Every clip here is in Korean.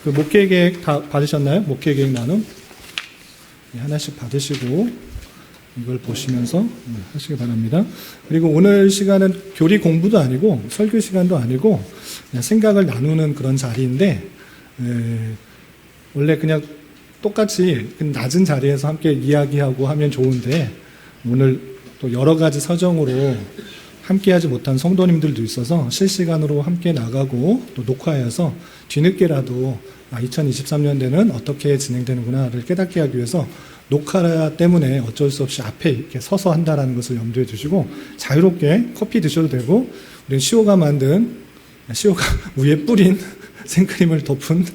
그 목회 계획 다 받으셨나요? 목회 계획 나눔? 네, 하나씩 받으시고 이걸 보시면서 하시기 바랍니다. 그리고 오늘 시간은 교리 공부도 아니고 설교 시간도 아니고 그냥 생각을 나누는 그런 자리인데, 원래 그냥 똑같이 낮은 자리에서 함께 이야기하고 하면 좋은데 오늘 또 여러 가지 사정으로 함께하지 못한 성도님들도 있어서 실시간으로 함께 나가고 또 녹화해서 뒤늦게라도 2023년대는 어떻게 진행되는구나를 깨닫게 하기 위해서 녹화 때문에 어쩔 수 없이 앞에 이렇게 서서 한다라는 것을 염두에 두시고 자유롭게 커피 드셔도 되고, 우리 시오가 만든, 시오가 위에 뿌린 생크림을 덮은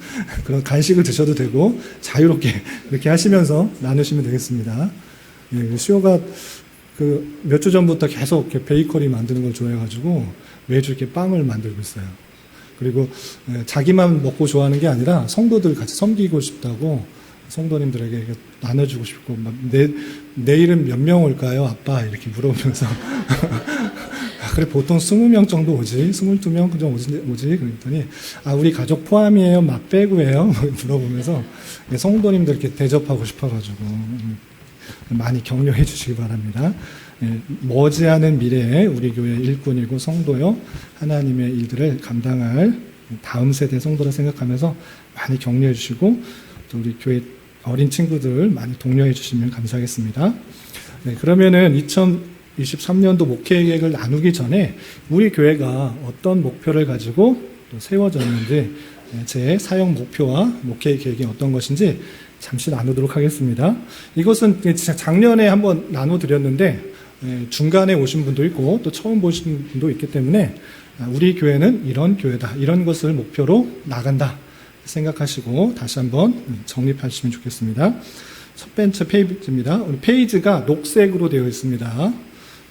그런 간식을 드셔도 되고 자유롭게 이렇게 하시면서 나누시면 되겠습니다. 예, 시오가 그 몇 주 전부터 계속 이렇게 베이커리 만드는 걸 좋아해가지고 매주 이렇게 빵을 만들고 있어요. 그리고 자기만 먹고 좋아하는 게 아니라 성도들 같이 섬기고 싶다고 성도님들에게 나눠주고 싶고, 내일은 몇 명 올까요, 아빠? 이렇게 물어보면서 그래, 보통 20명 정도 오지, 22명 정도 오지, 그랬더니, 우리 가족 포함이에요? 맛 빼고예요? 물어보면서 성도님들께 대접하고 싶어가지고 많이 격려해 주시기 바랍니다. 머지않은 미래에 우리 교회 일꾼이고 성도요, 하나님의 일들을 감당할 다음 세대 성도라 생각하면서 많이 격려해 주시고, 또 우리 교회 어린 친구들 많이 독려해 주시면 감사하겠습니다. 네, 그러면은 2023년도 목회 계획을 나누기 전에 우리 교회가 어떤 목표를 가지고 또 세워졌는지, 제 사역 목표와 목회 계획이 어떤 것인지 잠시 나누도록 하겠습니다. 이것은 작년에 한번 나눠드렸는데 중간에 오신 분도 있고 또 처음 보신 분도 있기 때문에 우리 교회는 이런 교회다, 이런 것을 목표로 나간다 생각하시고 다시 한번 정립하시면 좋겠습니다. 첫 번째 페이지입니다. 우리 페이지가 녹색으로 되어 있습니다.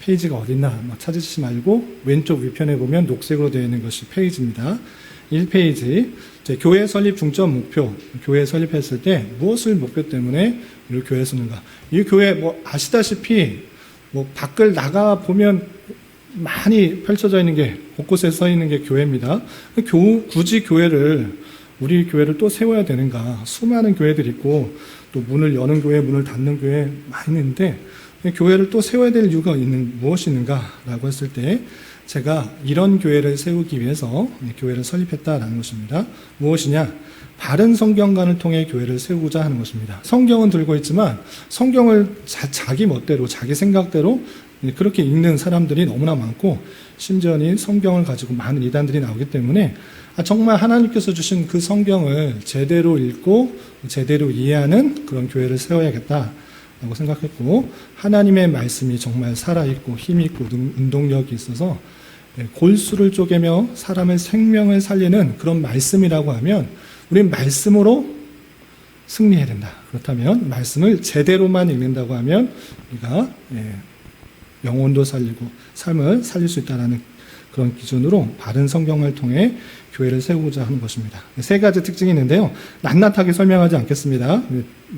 페이지가 어딨나 찾으시지 말고 왼쪽 위편에 보면 녹색으로 되어 있는 것이 페이지입니다. 1페이지, 교회 설립 중점 목표. 교회 설립했을 때 무엇을 목표 때문에 우리 교회에 쓰는가. 이 교회 아시다시피 밖을 나가 보면 많이 펼쳐져 있는 게, 곳곳에 써 있는 게 교회입니다. 굳이 우리 교회를 또 세워야 되는가. 수많은 교회들이 있고 또 문을 여는 교회, 문을 닫는 교회 많이 있는데 교회를 또 세워야 될 이유가 무엇이 있는가라고 했을 때 제가 이런 교회를 세우기 위해서 교회를 설립했다라는 것입니다. 무엇이냐? 바른 성경관을 통해 교회를 세우고자 하는 것입니다. 성경은 들고 있지만 성경을 자기 멋대로, 자기 생각대로 그렇게 읽는 사람들이 너무나 많고, 심지어는 성경을 가지고 많은 이단들이 나오기 때문에 정말 하나님께서 주신 그 성경을 제대로 읽고 제대로 이해하는 그런 교회를 세워야겠다라고 생각했고, 하나님의 말씀이 정말 살아있고 힘있고 운동력이 있어서 골수를 쪼개며 사람의 생명을 살리는 그런 말씀이라고 하면 우리는 말씀으로 승리해야 된다. 그렇다면 말씀을 제대로만 읽는다고 하면 우리가 영혼도 살리고 삶을 살릴 수 있다는 그런 기준으로 바른 성경을 통해 교회를 세우고자 하는 것입니다. 세 가지 특징이 있는데요. 낱낱하게 설명하지 않겠습니다.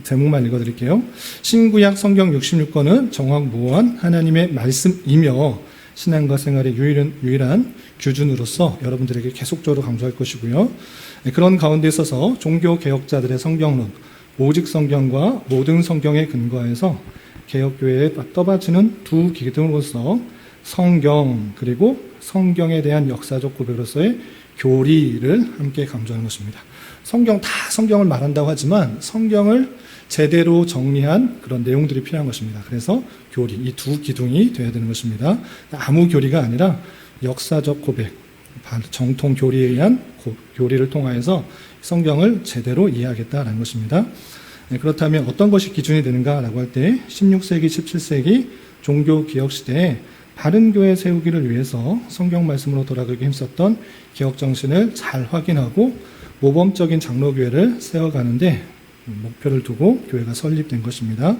제목만 읽어드릴게요. 신구약 성경 66권은 정확무한 하나님의 말씀이며 신앙과 생활의 유일한 기준으로서 여러분들에게 계속적으로 강조할 것이고요. 그런 가운데 있어서 종교개혁자들의 성경론, 오직 성경과 모든 성경에 근거해서 개혁교회에 떠받치는 두 기둥으로서 성경, 그리고 성경에 대한 역사적 고백으로서의 교리를 함께 강조하는 것입니다. 성경을 말한다고 하지만 성경을 제대로 정리한 그런 내용들이 필요한 것입니다. 그래서 교리, 이 두 기둥이 되어야 되는 것입니다. 아무 교리가 아니라 역사적 고백, 정통 교리에 의한 교리를 통하여서 성경을 제대로 이해하겠다라는 것입니다. 그렇다면 어떤 것이 기준이 되는가라고 할 때 16세기, 17세기 종교개혁 시대에 바른 교회 세우기를 위해서 성경 말씀으로 돌아가기 힘썼던 개혁 정신을 잘 확인하고 모범적인 장로교회를 세워가는데 목표를 두고 교회가 설립된 것입니다.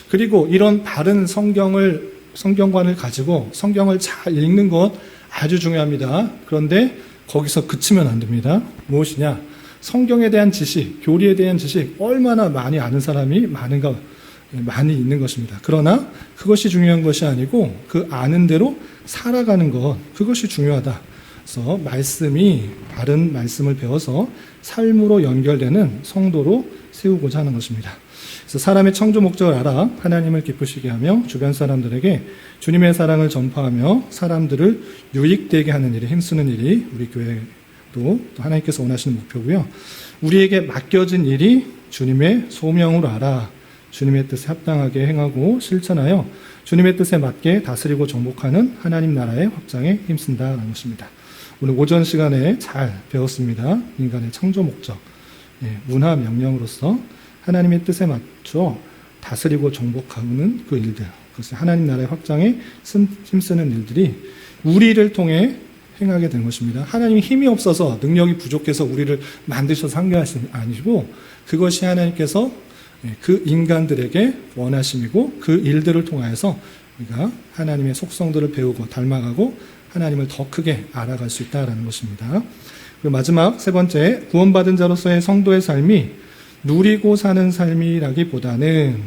그리고 이런 바른 성경관을 가지고 성경을 잘 읽는 것 아주 중요합니다. 그런데 거기서 그치면 안 됩니다. 무엇이냐? 성경에 대한 지식, 교리에 대한 지식 얼마나 많이 아는 사람이 많은가, 많이 있는 것입니다. 그러나 그것이 중요한 것이 아니고 그 아는 대로 살아가는 것, 그것이 중요하다. 그래서 말씀이 바른 말씀을 배워서 삶으로 연결되는 성도로 세우고자 하는 것입니다. 그래서 사람의 창조 목적을 알아 하나님을 기쁘시게 하며 주변 사람들에게 주님의 사랑을 전파하며 사람들을 유익되게 하는 일에 힘쓰는 일이 우리 교회도 하나님께서 원하시는 목표고요. 우리에게 맡겨진 일이 주님의 소명으로 알아 주님의 뜻에 합당하게 행하고 실천하여 주님의 뜻에 맞게 다스리고 정복하는 하나님 나라의 확장에 힘쓴다는 것입니다. 오늘 오전 시간에 잘 배웠습니다. 인간의 창조 목적, 문화 명령으로서 하나님의 뜻에 맞춰 다스리고 정복하는 그 일들, 그것이 하나님 나라의 확장에 힘쓰는 일들이 우리를 통해 행하게 된 것입니다. 하나님이 힘이 없어서 능력이 부족해서 우리를 만드셔서 한 게 아니고 그것이 하나님께서 그 인간들에게 원하심이고 그 일들을 통하여서 우리가 하나님의 속성들을 배우고 닮아가고 하나님을 더 크게 알아갈 수 있다는 것입니다. 그리고 마지막 세 번째, 구원받은 자로서의 성도의 삶이 누리고 사는 삶이라기보다는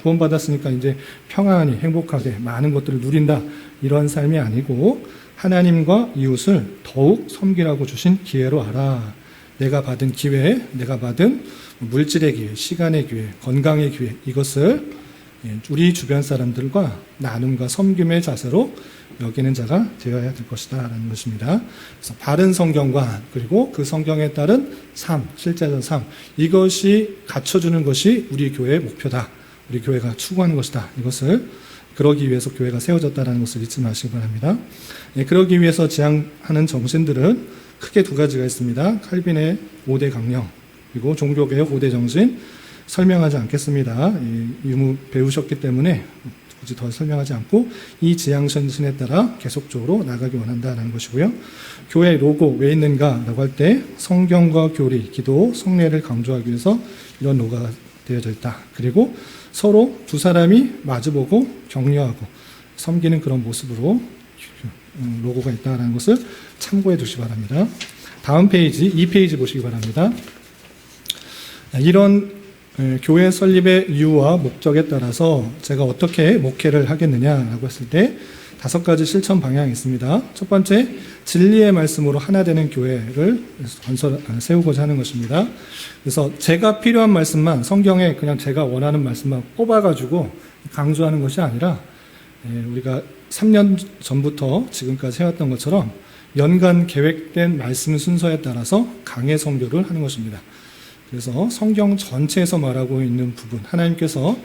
구원받았으니까 이제 평안히 행복하게 많은 것들을 누린다 이런 삶이 아니고 하나님과 이웃을 더욱 섬기라고 주신 기회로 알아. 내가 받은 기회, 내가 받은 물질의 기회, 시간의 기회, 건강의 기회 이것을 우리 주변 사람들과 나눔과 섬김의 자세로 여기는 자가 되어야 될 것이다 라는 것입니다. 그래서 바른 성경과 그리고 그 성경에 따른 삶, 실제적 삶 이것이 갖춰주는 것이 우리 교회의 목표다. 우리 교회가 추구하는 것이다. 이것을 그러기 위해서 교회가 세워졌다는 것을 잊지 마시기 바랍니다. 그러기 위해서 지향하는 정신들은 크게 두 가지가 있습니다. 칼빈의 5대 강령 그리고 종교개혁 5대 정신 설명하지 않겠습니다. 유무 배우셨기 때문에 굳이 더 설명하지 않고 이 지향 정신에 따라 계속적으로 나가기 원한다는 것이고요. 교회 로고 왜 있는가라고 할 때 성경과 교리, 기도, 성례를 강조하기 위해서 이런 로고가 되어져 있다. 그리고 서로 두 사람이 마주보고 격려하고 섬기는 그런 모습으로 로고가 있다는 것을 참고해 두시기 바랍니다. 다음 페이지, 2페이지 보시기 바랍니다. 이런 교회 설립의 이유와 목적에 따라서 제가 어떻게 목회를 하겠느냐라고 했을 때 5가지 실천 방향이 있습니다. 첫 번째, 진리의 말씀으로 하나 되는 교회를 세우고자 하는 것입니다. 그래서 제가 필요한 말씀만 성경에 그냥 제가 원하는 말씀만 뽑아가지고 강조하는 것이 아니라 우리가 3년 전부터 지금까지 해왔던 것처럼 연간 계획된 말씀 순서에 따라서 강해 선교를 하는 것입니다. 그래서 성경 전체에서 말하고 있는 부분, 하나님께서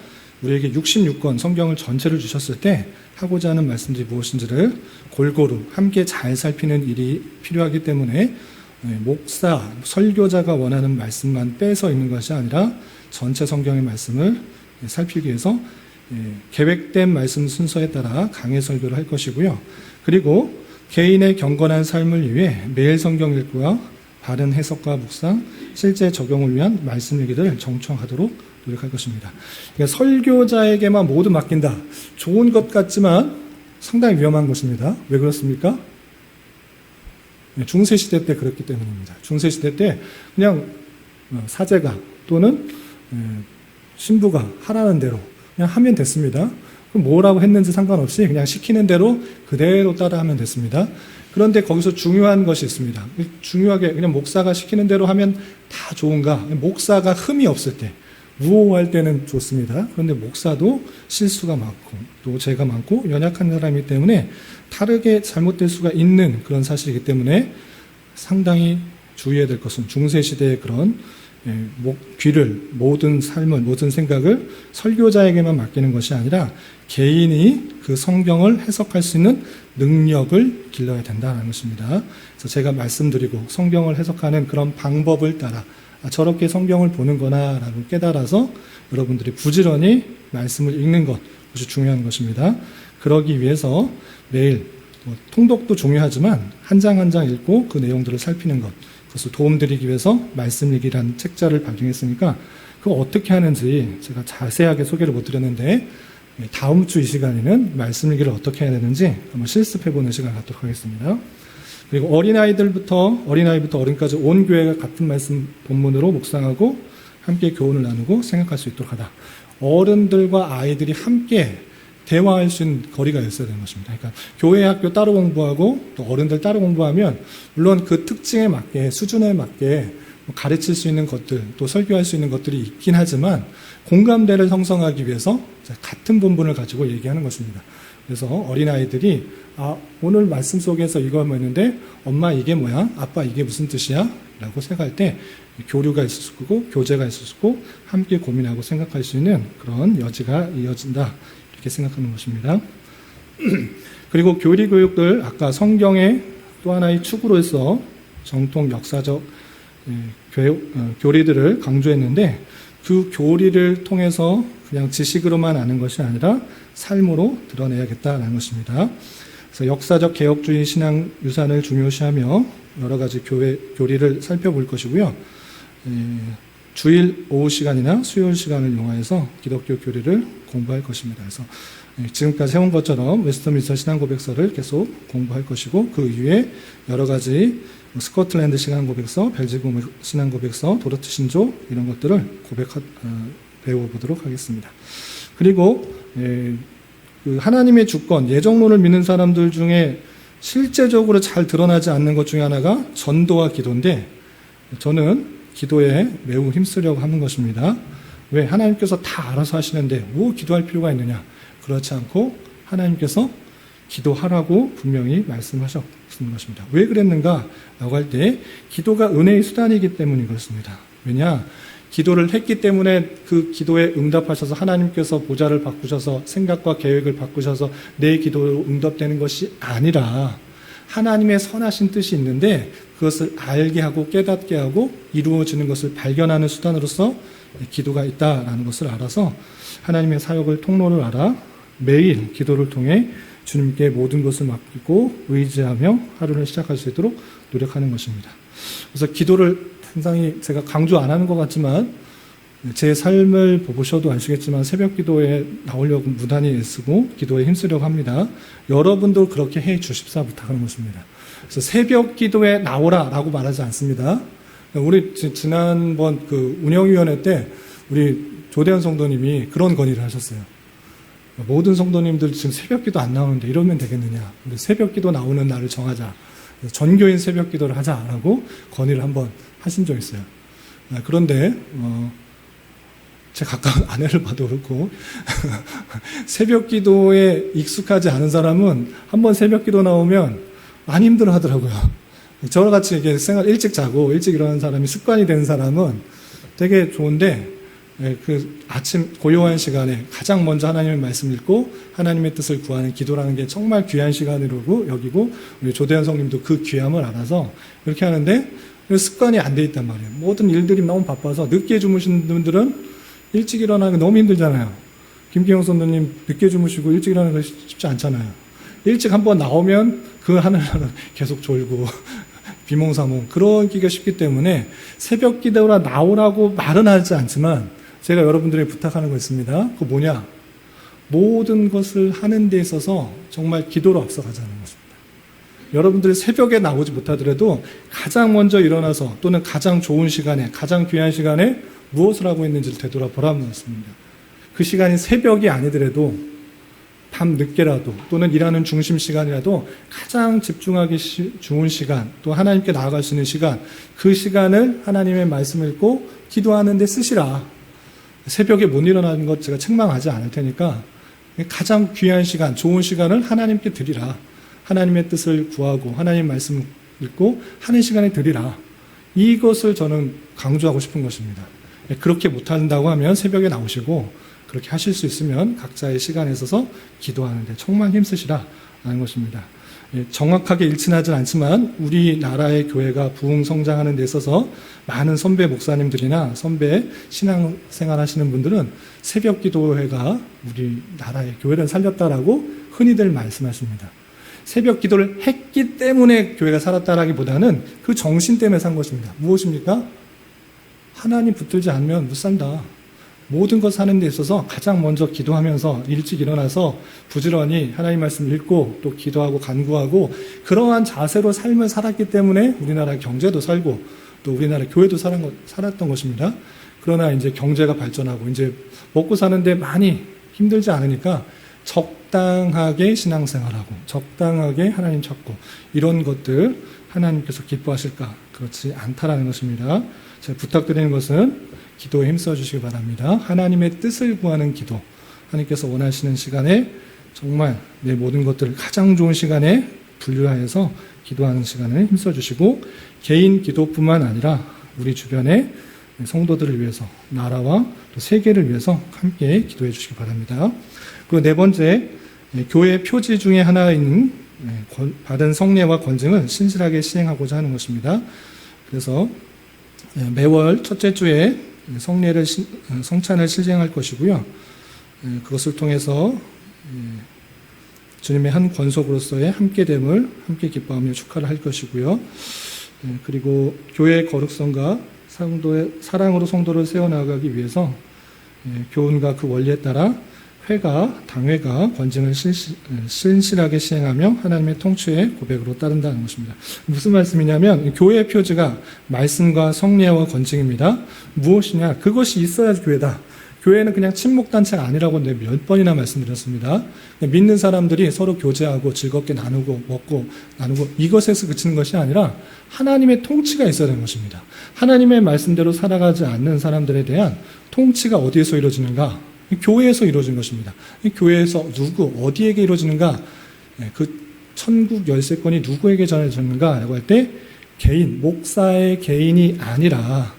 우리에게 66권 성경을 전체를 주셨을 때 하고자 하는 말씀들이 무엇인지를 골고루 함께 잘 살피는 일이 필요하기 때문에 목사, 설교자가 원하는 말씀만 빼서 읽는 것이 아니라 전체 성경의 말씀을 살피기 위해서 계획된 말씀 순서에 따라 강해 설교를 할 것이고요. 그리고 개인의 경건한 삶을 위해 매일 성경 읽기와 바른 해석과 묵상, 실제 적용을 위한 말씀 읽기를 정청하도록 노력할 것입니다. 그러니까 설교자에게만 모두 맡긴다. 좋은 것 같지만 상당히 위험한 것입니다. 왜 그렇습니까? 중세시대 때 그랬기 때문입니다. 중세시대 때 그냥 사제가 또는 신부가 하라는 대로 그냥 하면 됐습니다. 그럼 뭐라고 했는지 상관없이 그냥 시키는 대로 그대로 따라하면 됐습니다. 그런데 거기서 중요한 것이 있습니다. 중요하게 그냥 목사가 시키는 대로 하면 다 좋은가? 목사가 흠이 없을 때, 무호할 때는 좋습니다. 그런데 목사도 실수가 많고 또 죄가 많고 연약한 사람이기 때문에 다르게 잘못될 수가 있는 그런 사실이기 때문에 상당히 주의해야 될 것은 중세시대의 그런 귀를, 모든 삶을, 모든 생각을 설교자에게만 맡기는 것이 아니라 개인이 그 성경을 해석할 수 있는 능력을 길러야 된다는 것입니다. 그래서 제가 말씀드리고 성경을 해석하는 그런 방법을 따라 저렇게 성경을 보는구나 라고 깨달아서 여러분들이 부지런히 말씀을 읽는 것, 그것이 중요한 것입니다. 그러기 위해서 매일 통독도 중요하지만 한 장 한 장 읽고 그 내용들을 살피는 것, 그것을 도움드리기 위해서 말씀일기라는 책자를 발행했으니까 그거 어떻게 하는지 제가 자세하게 소개를 못 드렸는데 다음 주 이 시간에는 말씀일기를 어떻게 해야 되는지 한번 실습해보는 시간 갖도록 하겠습니다. 그리고 어린아이부터 어른까지 온 교회가 같은 말씀 본문으로 묵상하고 함께 교훈을 나누고 생각할 수 있도록 하다. 어른들과 아이들이 함께 대화할 수 있는 거리가 있어야 되는 것입니다. 그러니까 교회 학교 따로 공부하고 또 어른들 따로 공부하면 물론 그 특징에 맞게 수준에 맞게 가르칠 수 있는 것들 또 설교할 수 있는 것들이 있긴 하지만 공감대를 형성하기 위해서 같은 본분을 가지고 얘기하는 것입니다. 그래서 어린아이들이 오늘 말씀 속에서 이거 뭐였는데 엄마 이게 뭐야? 아빠 이게 무슨 뜻이야? 라고 생각할 때 교류가 있을 수 있고 교제가 있을 수 있고 함께 고민하고 생각할 수 있는 그런 여지가 이어진다. 이렇게 생각하는 것입니다. 그리고 교리 교육들 아까 성경의 또 하나의 축으로서 정통 역사적 교리들을 강조했는데 그 교리를 통해서 그냥 지식으로만 아는 것이 아니라 삶으로 드러내야겠다는 것입니다. 그래서 역사적 개혁주의 신앙 유산을 중요시하며 여러 가지 교리를 살펴볼 것이고요. 주일 오후 시간이나 수요일 시간을 이용해서 기독교 교리를 공부할 것입니다. 그래서 지금까지 해온 것처럼 웨스트민스터 신앙고백서를 계속 공부할 것이고 그 이후에 여러 가지 스코틀랜드 신앙고백서, 벨지금 신앙고백서, 도르트 신조 이런 것들을 배워보도록 하겠습니다. 그리고 그 하나님의 주권, 예정론을 믿는 사람들 중에 실제적으로 잘 드러나지 않는 것 중에 하나가 전도와 기도인데 저는 기도에 매우 힘쓰려고 하는 것입니다. 왜? 하나님께서 다 알아서 하시는데 뭐 기도할 필요가 있느냐? 그렇지 않고 하나님께서 기도하라고 분명히 말씀하셨는 것입니다. 왜 그랬는가? 라고 할 때 기도가 은혜의 수단이기 때문인 것입니다. 왜냐? 기도를 했기 때문에 그 기도에 응답하셔서 하나님께서 보좌를 바꾸셔서 생각과 계획을 바꾸셔서 내 기도로 응답되는 것이 아니라 하나님의 선하신 뜻이 있는데 그것을 알게 하고 깨닫게 하고 이루어지는 것을 발견하는 수단으로서 기도가 있다라는 것을 알아서 하나님의 사역을 통로를 알아 매일 기도를 통해 주님께 모든 것을 맡기고 의지하며 하루를 시작할 수 있도록 노력하는 것입니다. 그래서 기도를 상당히 제가 강조 안 하는 것 같지만 제 삶을 보셔도 아시겠지만 새벽 기도에 나오려고 무단히 애쓰고 기도에 힘쓰려고 합니다. 여러분도 그렇게 해 주십사 부탁하는 것입니다. 그래서 새벽 기도에 나오라라고 말하지 않습니다. 우리 지난번 그 운영위원회 때 우리 조대현 성도님이 그런 건의를 하셨어요. 모든 성도님들 지금 새벽 기도 안 나오는데 이러면 되겠느냐. 근데 새벽 기도 나오는 날을 정하자. 전교인 새벽 기도를 하자라고 건의를 한번 하신 적 있어요. 그런데 제 가까운 아내를 봐도 그렇고 새벽 기도에 익숙하지 않은 사람은 한번 새벽 기도 나오면 많이 힘들어 하더라고요. 저같이 이렇게 생활 일찍 자고 일찍 일어나는 사람이 습관이 된 사람은 되게 좋은데 그 아침 고요한 시간에 가장 먼저 하나님의 말씀 읽고 하나님의 뜻을 구하는 기도라는 게 정말 귀한 시간이라고 여기고 우리 조대현 성님도 그 귀함을 알아서 그렇게 하는데 습관이 안 돼 있단 말이에요. 모든 일들이 너무 바빠서 늦게 주무시는 분들은 일찍 일어나는 게 너무 힘들잖아요. 김기영 선생님 늦게 주무시고 일찍 일어나는 거 쉽지 않잖아요. 일찍 한번 나오면 그 하늘나라 계속 졸고 비몽사몽 그러기가 쉽기 때문에 새벽 기도라 나오라고 말은 하지 않지만 제가 여러분들에게 부탁하는 거 있습니다. 그거 뭐냐? 모든 것을 하는 데 있어서 정말 기도로 앞서가자는 것입니다. 여러분들이 새벽에 나오지 못하더라도 가장 먼저 일어나서 또는 가장 좋은 시간에 가장 귀한 시간에 무엇을 하고 있는지를 되돌아보라는 것입니다. 그 시간이 새벽이 아니더라도 밤 늦게라도 또는 일하는 중심 시간이라도 가장 집중하기 좋은 시간 또 하나님께 나아갈 수 있는 시간 그 시간을 하나님의 말씀을 읽고 기도하는 데 쓰시라. 새벽에 못 일어나는 것 제가 책망하지 않을 테니까 가장 귀한 시간 좋은 시간을 하나님께 드리라. 하나님의 뜻을 구하고 하나님의 말씀을 읽고 하는 시간에 드리라. 이것을 저는 강조하고 싶은 것입니다. 그렇게 못한다고 하면 새벽에 나오시고 그렇게 하실 수 있으면 각자의 시간에 있어서 기도하는데 정말 힘쓰시라 하는 것입니다. 정확하게 일치하진 않지만 우리나라의 교회가 부흥 성장하는 데 있어서 많은 선배 목사님들이나 선배 신앙생활 하시는 분들은 새벽 기도회가 우리나라의 교회를 살렸다라고 흔히들 말씀하십니다. 새벽 기도를 했기 때문에 교회가 살았다라기보다는 그 정신 때문에 산 것입니다. 무엇입니까? 하나님 붙들지 않으면 못 산다. 모든 것 하는 데 있어서 가장 먼저 기도하면서 일찍 일어나서 부지런히 하나님 말씀 읽고 또 기도하고 간구하고 그러한 자세로 삶을 살았기 때문에 우리나라 경제도 살고 또 우리나라 교회도 살았던 것입니다. 그러나 이제 경제가 발전하고 이제 먹고 사는데 많이 힘들지 않으니까 적당하게 신앙생활하고 적당하게 하나님 찾고 이런 것들 하나님께서 기뻐하실까? 그렇지 않다라는 것입니다. 제가 부탁드리는 것은 기도에 힘써 주시기 바랍니다. 하나님의 뜻을 구하는 기도, 하나님께서 원하시는 시간에 정말 내 모든 것들을 가장 좋은 시간에 분류하여서 기도하는 시간을 힘써 주시고, 개인 기도뿐만 아니라 우리 주변의 성도들을 위해서, 나라와 또 세계를 위해서 함께 기도해 주시기 바랍니다. 그리고 네 번째, 교회 표지 중에 하나인 받은 성례와 권증을 신실하게 시행하고자 하는 것입니다. 그래서 매월 첫째 주에 성례를 성찬을 실행할 것이고요. 그것을 통해서 주님의 한 권속으로서의 함께됨을 함께 기뻐하며 축하를 할 것이고요. 그리고 교회의 거룩성과 사랑으로 성도를 세워나가기 위해서 교훈과 그 원리에 따라 회가, 당회가 권증을 신실하게 시행하며 하나님의 통치의 고백으로 따른다는 것입니다. 무슨 말씀이냐면 교회의 표지가 말씀과 성례와 권증입니다. 무엇이냐? 그것이 있어야 교회다. 교회는 그냥 친목단체가 아니라고 몇 번이나 말씀드렸습니다. 믿는 사람들이 서로 교제하고 즐겁게 나누고 먹고 나누고 이것에서 그치는 것이 아니라 하나님의 통치가 있어야 되는 것입니다. 하나님의 말씀대로 살아가지 않는 사람들에 대한 통치가 어디에서 이루어지는가? 교회에서 이루어진 것입니다. 교회에서 어디에게 이루어지는가? 그 천국 열쇠권이 누구에게 전해졌는가? 라고 할 때 개인, 목사의 개인이 아니라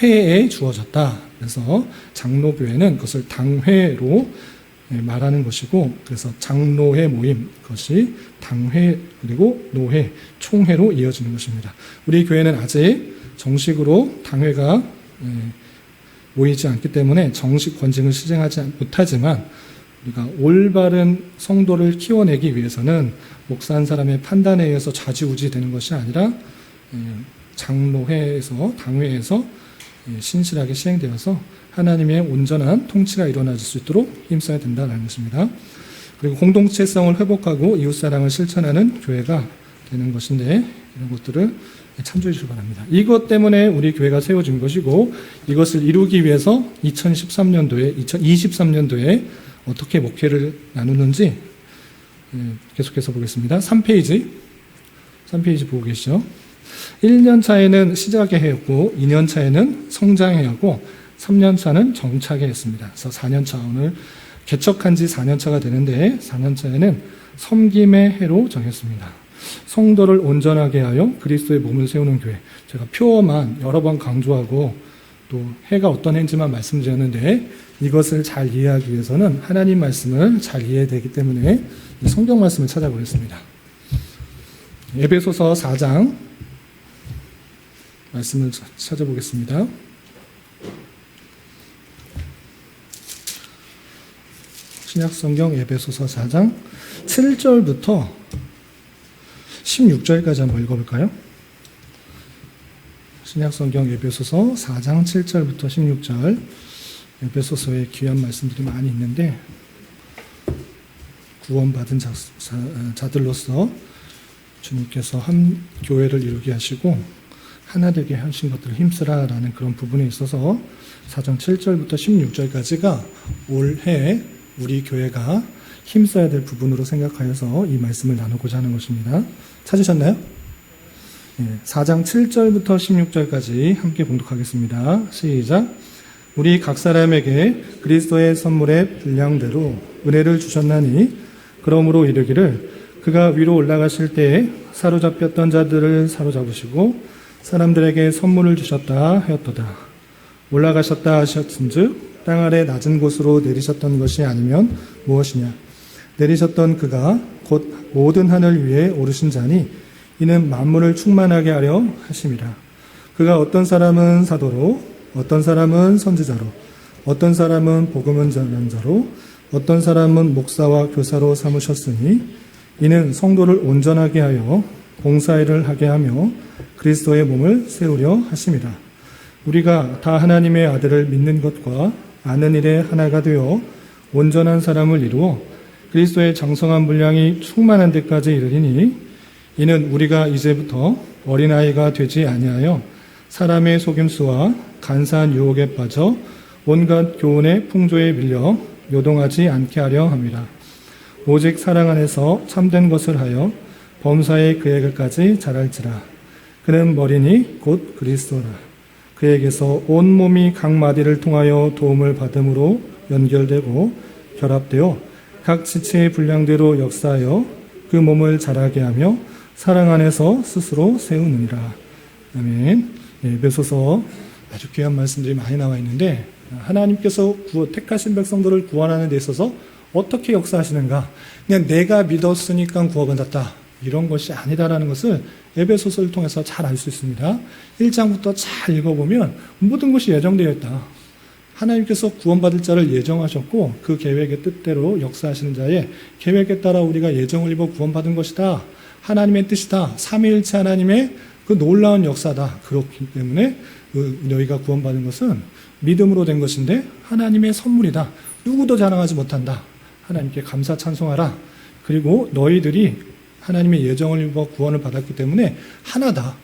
회에 주어졌다. 그래서 장로교회는 그것을 당회로 말하는 것이고, 그래서 장로회 모임, 그것이 당회, 그리고 노회, 총회로 이어지는 것입니다. 우리 교회는 아직 정식으로 당회가 모이지 않기 때문에 정식 권증을 시행하지 못하지만, 우리가 올바른 성도를 키워내기 위해서는 목사 한 사람의 판단에 의해서 좌지우지 되는 것이 아니라 장로회에서, 당회에서 신실하게 시행되어서 하나님의 온전한 통치가 일어날 수 있도록 힘써야 된다는 것입니다. 그리고 공동체성을 회복하고 이웃사랑을 실천하는 교회가 되는 것인데, 이런 것들을 참조해 주시기 바랍니다. 이것 때문에 우리 교회가 세워진 것이고, 이것을 이루기 위해서 2023년도에 어떻게 목회를 나누는지 계속해서 보겠습니다. 3페이지 보고 계시죠? 1년 차에는 시작의 해였고, 2년 차에는 성장의 해였고, 3년 차는 정착의 해였습니다. 그래서 4년 차, 오늘 개척한 지 4년 차가 되는데, 4년 차에는 섬김의 해로 정했습니다. 성도를 온전하게 하여 그리스도의 몸을 세우는 교회. 제가 표어만 여러 번 강조하고 또 해가 어떤 해인지만 말씀드렸는데, 이것을 잘 이해하기 위해서는 하나님 말씀을 잘 이해해야 되기 때문에 성경 말씀을 찾아보겠습니다. 에베소서 4장 말씀을 찾아보겠습니다. 신약성경 에베소서 4장 7절부터 16절까지 한번 읽어볼까요? 신약성경 에베소서 4장 7절부터 16절. 에베소서에 귀한 말씀들이 많이 있는데, 구원받은 자들로서 주님께서 한 교회를 이루게 하시고 하나 되게 하신 것들을 힘쓰라라는 그런 부분에 있어서 4장 7절부터 16절까지가 올해 우리 교회가 힘써야 될 부분으로 생각하여서 이 말씀을 나누고자 하는 것입니다. 찾으셨나요? 4장 7절부터 16절까지 함께 봉독하겠습니다. 시작. 우리 각 사람에게 그리스도의 선물의 분량대로 은혜를 주셨나니, 그러므로 이르기를 그가 위로 올라가실 때에 사로잡혔던 자들을 사로잡으시고 사람들에게 선물을 주셨다 하였도다. 올라가셨다 하셨은즉 땅 아래 낮은 곳으로 내리셨던 것이 아니면 무엇이냐? 내리셨던 그가 곧 모든 하늘 위에 오르신 자니 이는 만물을 충만하게 하려 하심이라. 그가 어떤 사람은 사도로, 어떤 사람은 선지자로, 어떤 사람은 복음을 전하는 자로, 어떤 사람은 목사와 교사로 삼으셨으니 이는 성도를 온전하게 하여 봉사일을 하게 하며 그리스도의 몸을 세우려 하심이라. 우리가 다 하나님의 아들을 믿는 것과 아는 일에 하나가 되어 온전한 사람을 이루어 그리스도의 장성한 분량이 충만한 데까지 이르리니, 이는 우리가 이제부터 어린아이가 되지 아니하여 사람의 속임수와 간사한 유혹에 빠져 온갖 교훈의 풍조에 밀려 요동하지 않게 하려 합니다. 오직 사랑 안에서 참된 것을 하여 범사의 그에게까지 자랄지라. 그는 머리니 곧 그리스도라. 그에게서 온 몸이 각 마디를 통하여 도움을 받음으로 연결되고 결합되어 각 지체의 분량대로 역사하여 그 몸을 자라게 하며 사랑 안에서 스스로 세우느니라. 아멘. 에베소서 아주 귀한 말씀들이 많이 나와 있는데, 하나님께서 택하신 백성들을 구원하는 데 있어서 어떻게 역사하시는가? 그냥 내가 믿었으니까 구원받았다, 이런 것이 아니다라는 것을 에베소서를 통해서 잘 알 수 있습니다. 1장부터 잘 읽어보면 모든 것이 예정되어 있다. 하나님께서 구원받을 자를 예정하셨고 그 계획의 뜻대로 역사하시는 자의 계획에 따라 우리가 예정을 입어 구원받은 것이다. 하나님의 뜻이다. 삼위일체 하나님의 그 놀라운 역사다. 그렇기 때문에 너희가 구원받은 것은 믿음으로 된 것인데 하나님의 선물이다. 누구도 자랑하지 못한다. 하나님께 감사 찬송하라. 그리고 너희들이 하나님의 예정을 입어 구원을 받았기 때문에 하나다.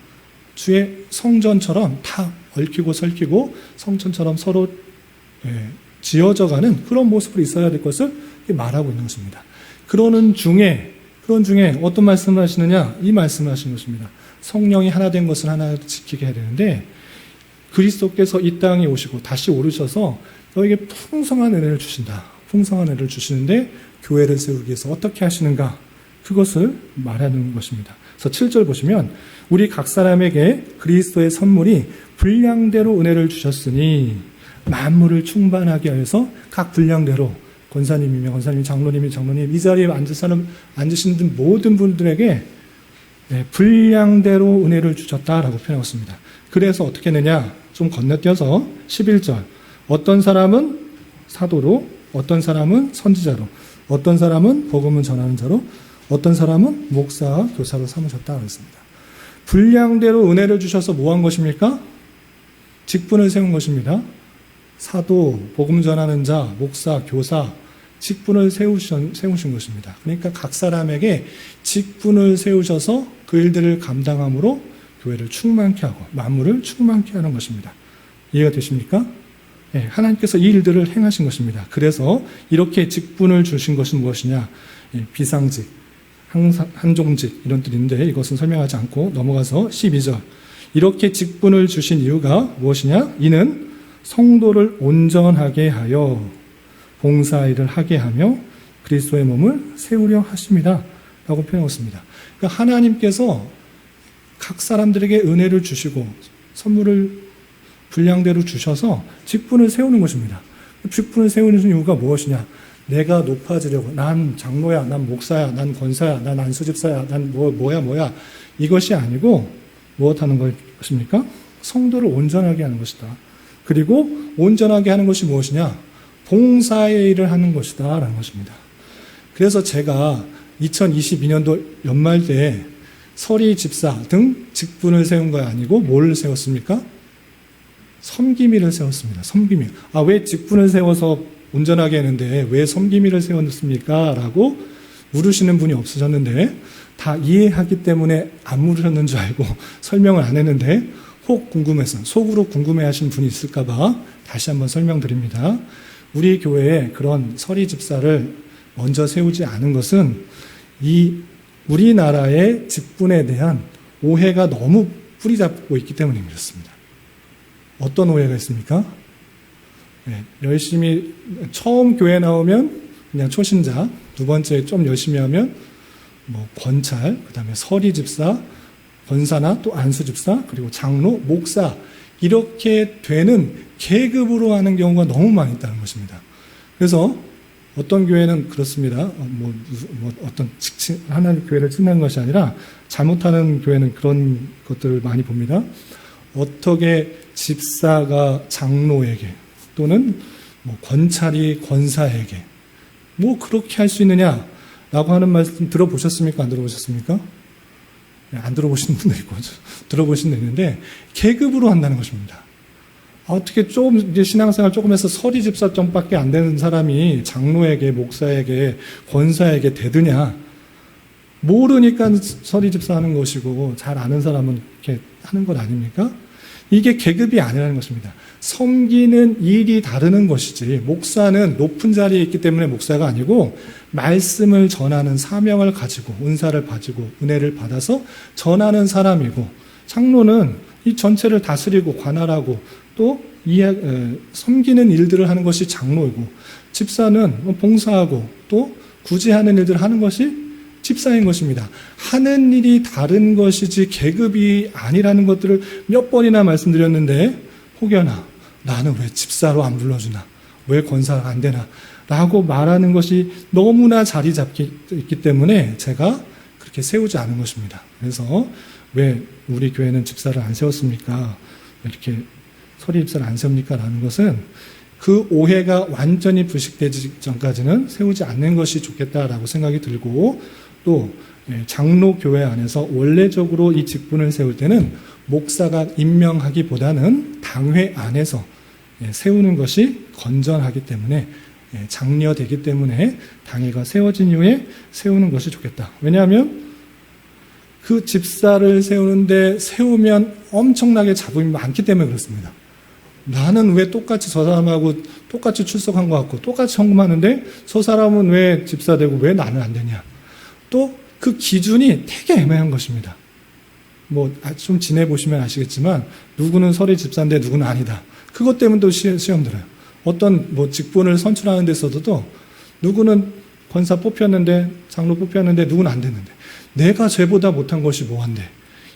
주의 성전처럼 다 얽히고 설키고 성전처럼 서로 지어져가는 그런 모습으로 있어야 될 것을 말하고 있는 것입니다. 그런 중에 어떤 말씀을 하시느냐? 이 말씀을 하시는 것입니다. 성령이 하나 된 것을 하나 지키게 해야 되는데, 그리스도께서 이 땅에 오시고 다시 오르셔서 너에게 풍성한 은혜를 주신다. 풍성한 은혜를 주시는데 교회를 세우기 위해서 어떻게 하시는가? 그것을 말하는 것입니다. 그래서 7절 보시면 우리 각 사람에게 그리스도의 선물이 분량대로 은혜를 주셨으니 만물을 충만하게 하여서 각 분량대로, 권사님이면 권사님, 장로님이 장로님, 이 자리에 앉으신 모든 분들에게 분량대로 은혜를 주셨다라고 표현하고 있습니다. 그래서 어떻게 했느냐? 좀 건너뛰어서 11절. 어떤 사람은 사도로, 어떤 사람은 선지자로, 어떤 사람은 복음을 전하는 자로, 어떤 사람은 목사와 교사로 삼으셨다고 했습니다. 분량대로 은혜를 주셔서 뭐 한 것입니까? 직분을 세운 것입니다. 사도, 복음 전하는 자, 목사, 교사, 직분을 세우신 것입니다. 그러니까 각 사람에게 직분을 세우셔서 그 일들을 감당함으로 교회를 충만케 하고 만물을 충만케 하는 것입니다. 이해가 되십니까? 네, 하나님께서 이 일들을 행하신 것입니다. 그래서 이렇게 직분을 주신 것은 무엇이냐? 비상직, 한종직 이런 뜻인데 이것은 설명하지 않고 넘어가서 12절. 이렇게 직분을 주신 이유가 무엇이냐? 이는 성도를 온전하게 하여 봉사일을 하게 하며 그리스도의 몸을 세우려 하십니다. 라고 표현했습니다. 그러니까 하나님께서 각 사람들에게 은혜를 주시고 선물을 분량대로 주셔서 직분을 세우는 것입니다. 직분을 세우는 이유가 무엇이냐? 내가 높아지려고, 난 장로야, 난 목사야, 난 권사야, 난 안수집사야, 난 뭐야 이것이 아니고 무엇하는 것입니까? 성도를 온전하게 하는 것이다. 그리고 온전하게 하는 것이 무엇이냐? 봉사의 일을 하는 것이다 라는 것입니다. 그래서 제가 2022년도 연말 때 서리 집사 등 직분을 세운 거 아니고 뭘 세웠습니까? 섬김일을 세웠습니다. 섬김일. 왜 직분을 세워서 온전하게 했는데 왜 섬김일을 세웠습니까? 라고 물으시는 분이 없으셨는데 다 이해하기 때문에 안 물으셨는 줄 알고 설명을 안 했는데 혹 궁금해서 속으로 궁금해하신 분이 있을까봐 다시 한번 설명드립니다. 우리 교회에 그런 서리 집사를 먼저 세우지 않은 것은 이 우리나라의 직분에 대한 오해가 너무 뿌리 잡고 있기 때문에 그렇습니다. 어떤 오해가 있습니까? 열심히 처음 교회 나오면 그냥 초신자, 두 번째 좀 열심히 하면 권찰, 그 다음에 서리 집사, 권사나 또 안수 집사, 그리고 장로, 목사 이렇게 되는 계급으로 하는 경우가 너무 많이 있다는 것입니다. 그래서 어떤 교회는 그렇습니다. 어떤 하나님 교회를 칭찬하는 것이 아니라 잘못하는 교회는 그런 것들을 많이 봅니다. 어떻게 집사가 장로에게 또는 권찰이 권사에게 그렇게 할 수 있느냐라고 하는 말씀 들어보셨습니까? 안 들어보셨습니까? 안 들어보신 분도 있고 들어보신 분도 있는데 계급으로 한다는 것입니다. 어떻게 이제 신앙생활 조금 해서 서리 집사점밖에 안 되는 사람이 장로에게, 목사에게, 권사에게 되느냐? 모르니까 서리 집사 하는 것이고 잘 아는 사람은 이렇게 하는 것 아닙니까? 이게 계급이 아니라는 것입니다. 섬기는 일이 다르는 것이지, 목사는 높은 자리에 있기 때문에 목사가 아니고 말씀을 전하는 사명을 가지고 은사를 가지고 은혜를 받아서 전하는 사람이고, 장로는 이 전체를 다스리고 관할하고 또 섬기는 일들을 하는 것이 장로이고, 집사는 봉사하고 또 구제하는 일들을 하는 것이 집사인 것입니다. 하는 일이 다른 것이지 계급이 아니라는 것들을 몇 번이나 말씀드렸는데, 혹여나 나는 왜 집사로 안 불러주나, 왜 권사가 안 되나 라고 말하는 것이 너무나 자리 잡기 있기 때문에 제가 그렇게 세우지 않은 것입니다. 그래서 왜 우리 교회는 집사를 안 세웠습니까? 이렇게 서리 집사를 안 세웁니까? 라는 것은 그 오해가 완전히 부식되기 전까지는 세우지 않는 것이 좋겠다라고 생각이 들고, 또 장로 교회 안에서 원래적으로 이 직분을 세울 때는 목사가 임명하기보다는 당회 안에서 세우는 것이 건전하기 때문에, 장려되기 때문에 당회가 세워진 이후에 세우는 것이 좋겠다. 왜냐하면 그 집사를 세우면 엄청나게 잡음이 많기 때문에 그렇습니다. 나는 왜 똑같이 저 사람하고 똑같이 출석한 것 같고 똑같이 헌금하는데 저 사람은 왜 집사 되고 왜 나는 안 되냐. 또 그 기준이 되게 애매한 것입니다. 좀 지내보시면 아시겠지만 누구는 서리 집사인데 누구는 아니다. 그것 때문에 또 시험 들어요. 어떤 직분을 선출하는 데 있어서도 누구는 권사 뽑혔는데 장로 뽑혔는데 누구는 안 됐는데 내가 쟤보다 못한 것이 뭐한데,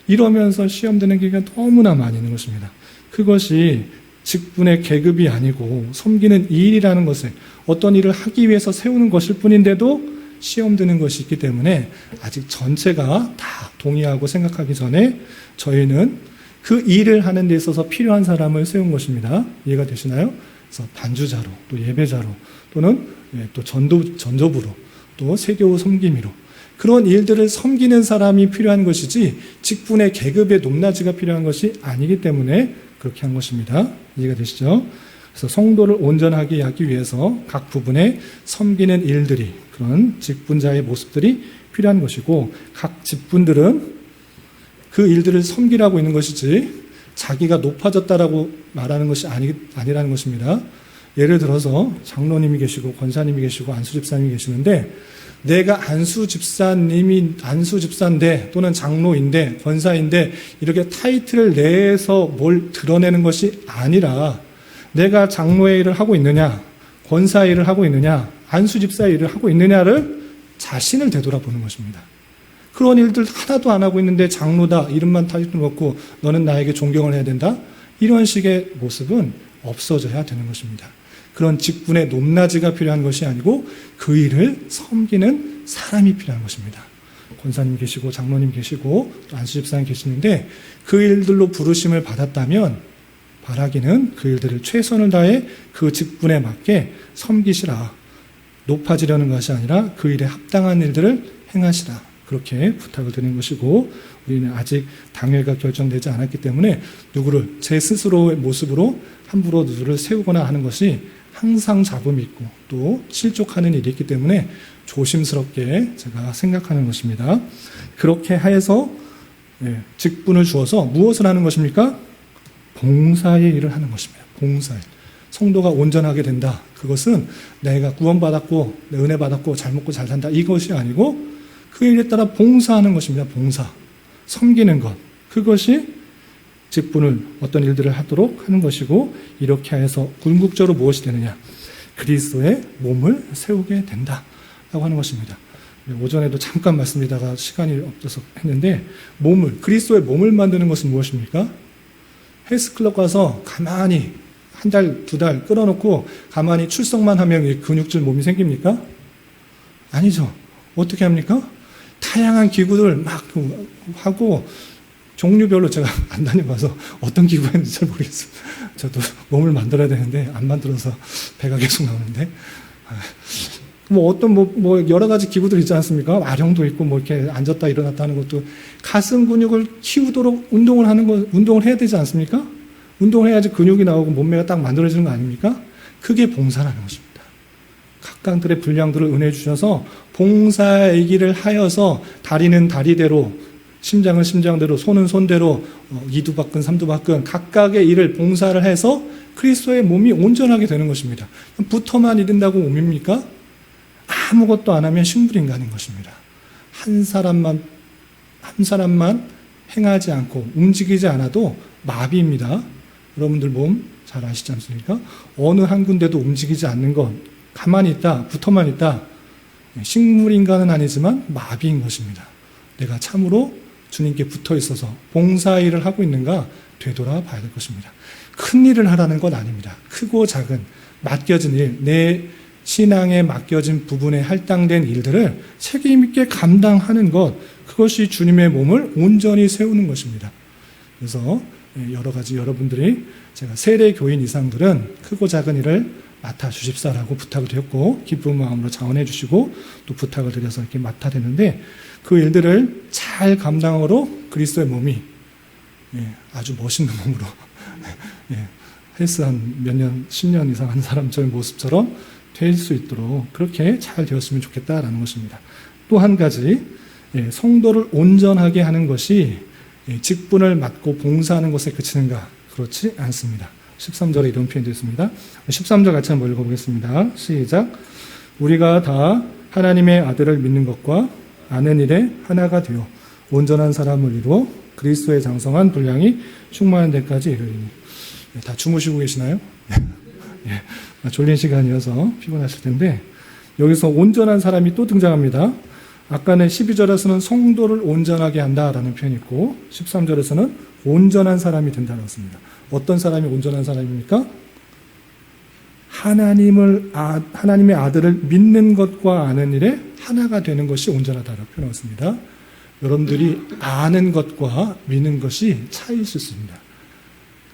이러면서 시험 드는 기회가 너무나 많이 있는 것입니다. 그것이 직분의 계급이 아니고 섬기는 일이라는 것을, 어떤 일을 하기 위해서 세우는 것일 뿐인데도 시험 드는 것이 있기 때문에 아직 전체가 다 동의하고 생각하기 전에 저희는 그 일을 하는 데 있어서 필요한 사람을 세운 것입니다. 이해가 되시나요? 그래서 반주자로, 또 예배자로, 또는 또 전도부로, 또 세교 섬김이로, 그런 일들을 섬기는 사람이 필요한 것이지 직분의 계급의 높낮이가 필요한 것이 아니기 때문에 그렇게 한 것입니다. 이해가 되시죠? 그래서 성도를 온전하게 하기 위해서 각 부분에 섬기는 일들이, 그런 직분자의 모습들이 필요한 것이고, 각 직분들은 그 일들을 섬기라고 있는 것이지 자기가 높아졌다라고 말하는 것이 아니라는 것입니다. 예를 들어서 장로님이 계시고 권사님이 계시고 안수집사님이 계시는데, 내가 안수집사인데 또는 장로인데 권사인데 이렇게 타이틀을 내서 뭘 드러내는 것이 아니라, 내가 장로의 일을 하고 있느냐, 권사의 일을 하고 있느냐, 안수집사의 일을 하고 있느냐를 자신을 되돌아보는 것입니다. 그런 일들 하나도 안 하고 있는데 장로다 이름만 타이틀 먹고 너는 나에게 존경을 해야 된다, 이런 식의 모습은 없어져야 되는 것입니다. 그런 직분의 높낮이가 필요한 것이 아니고 그 일을 섬기는 사람이 필요한 것입니다. 권사님 계시고 장로님 계시고 또 안수집사님 계시는데 그 일들로 부르심을 받았다면 바라기는 그 일들을 최선을 다해 그 직분에 맞게 섬기시라. 높아지려는 것이 아니라 그 일에 합당한 일들을 행하시라. 그렇게 부탁을 드리는 것이고, 우리는 아직 당회가 결정되지 않았기 때문에 누구를 제 스스로의 모습으로 함부로 누구를 세우거나 하는 것이 항상 잡음이 있고 또 실족하는 일이 있기 때문에 조심스럽게 제가 생각하는 것입니다. 그렇게 해서 직분을 주어서 무엇을 하는 것입니까? 봉사의 일을 하는 것입니다. 봉사의 일. 성도가 온전하게 된다. 그것은 내가 구원받았고 내 은혜 받았고 잘 먹고 잘 산다, 이것이 아니고 그 일에 따라 봉사하는 것입니다. 봉사. 섬기는 것. 그것이 직분을, 어떤 일들을 하도록 하는 것이고, 이렇게 해서 궁극적으로 무엇이 되느냐? 그리스도의 몸을 세우게 된다라고 하는 것입니다. 오전에도 잠깐 말씀드리다가 시간이 없어서 했는데, 그리스도의 몸을 만드는 것은 무엇입니까? 헬스클럽 가서 가만히 한 달, 두 달 끌어놓고 가만히 출석만 하면 근육질 몸이 생깁니까? 아니죠. 어떻게 합니까? 다양한 기구들 막 하고, 종류별로 제가 안 다녀봐서 어떤 기구가 있는지 잘 모르겠어요. 저도 몸을 만들어야 되는데 안 만들어서 배가 계속 나오는데, 여러 가지 기구들 있지 않습니까? 아령도 있고 이렇게 앉았다 일어났다 하는 것도, 가슴 근육을 키우도록 운동을 해야 되지 않습니까? 운동을 해야지 근육이 나오고 몸매가 딱 만들어지는 거 아닙니까? 그게 봉사라는 것입니다. 각각들의 분량들을 은혜 주셔서 봉사의 일을 하여서 다리는 다리대로, 심장은 심장대로, 손은 손대로, 이두박근, 삼두박근 각각의 일을 봉사를 해서 그리스도의 몸이 온전하게 되는 것입니다. 붙어만 이룬다고 몸입니까? 아무것도 안 하면 식물인간인 것입니다. 한 사람만 행하지 않고 움직이지 않아도 마비입니다. 여러분들 몸 잘 아시지 않습니까? 어느 한 군데도 움직이지 않는 것, 가만히 있다, 붙어만 있다, 식물인간은 아니지만 마비인 것입니다. 내가 참으로 주님께 붙어 있어서 봉사일을 하고 있는가 되돌아봐야 될 것입니다. 큰 일을 하라는 건 아닙니다. 크고 작은 맡겨진 일, 내 신앙에 맡겨진 부분에 할당된 일들을 책임 있게 감당하는 것, 그것이 주님의 몸을 온전히 세우는 것입니다. 그래서 여러 가지 여러분들이 제가 세례 교인 이상들은 크고 작은 일을 맡아주십사라고 부탁을 드렸고 기쁜 마음으로 자원해 주시고 또 부탁을 드려서 이렇게 맡아댔는데 그 일들을 잘 감당으로 그리스도의 몸이 아주 멋있는 몸으로 헬스 한 몇 년, 10년 이상 한 사람처럼 모습처럼 될 수 있도록 그렇게 잘 되었으면 좋겠다라는 것입니다. 또 한 가지, 성도를 온전하게 하는 것이 직분을 맡고 봉사하는 것에 그치는가? 그렇지 않습니다. 13절에 이런 표현이 되어 있습니다. 13절 같이 한번 읽어보겠습니다. 시작. 우리가 다 하나님의 아들을 믿는 것과 아는 일에 하나가 되어 온전한 사람을 이루어 그리스도의 장성한 분량이 충만한 데까지 이르리니. 다 주무시고 계시나요? 졸린 시간이어서 피곤하실 텐데 여기서 온전한 사람이 또 등장합니다. 아까는 12절에서는 성도를 온전하게 한다라는 표현이 있고 13절에서는 온전한 사람이 된다고 했습니다. 어떤 사람이 온전한 사람입니까? 하나님의 아들을 믿는 것과 아는 일에 하나가 되는 것이 온전하다라고 표현했습니다. 여러분들이 아는 것과 믿는 것이 차이일 수 있습니다.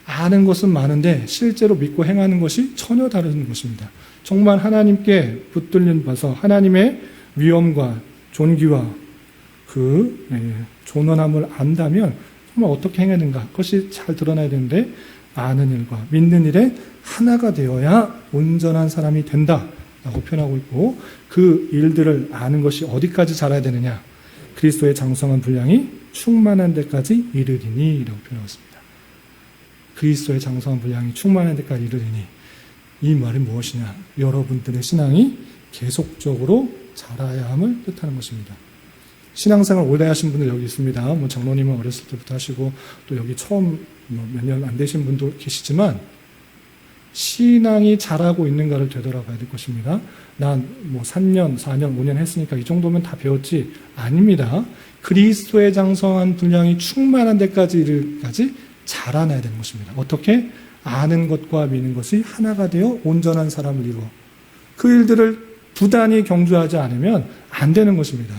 아는 것은 많은데 실제로 믿고 행하는 것이 전혀 다른 것입니다. 정말 하나님께 붙들린 바서 하나님의 위엄과 존귀와 그 존엄함을 안다면 정말 어떻게 행하는가 그것이 잘 드러나야 되는데 아는 일과 믿는 일에 하나가 되어야 온전한 사람이 된다라고 표현하고 있고 그 일들을 아는 것이 어디까지 자라야 되느냐 그리스도의 장성한 분량이 충만한 데까지 이르리니 라고 표현하고 있습니다. 그리스도의 장성한 분량이 충만한 데까지 이르리니 이 말이 무엇이냐 여러분들의 신앙이 계속적으로 자라야 함을 뜻하는 것입니다. 신앙생활 오래 하신 분들 여기 있습니다. 뭐 장로님은 어렸을 때부터 하시고 또 여기 처음 몇 년 안 되신 분도 계시지만 신앙이 자라고 있는가를 되돌아봐야 될 것입니다. 난 뭐 3년, 4년, 5년 했으니까 이 정도면 다 배웠지 아닙니다. 그리스도의 장성한 분량이 충만한 데까지 이르기까지 자라나야 되는 것입니다. 어떻게? 아는 것과 믿는 것이 하나가 되어 온전한 사람을 이루어 그 일들을 부단히 경주하지 않으면 안 되는 것입니다.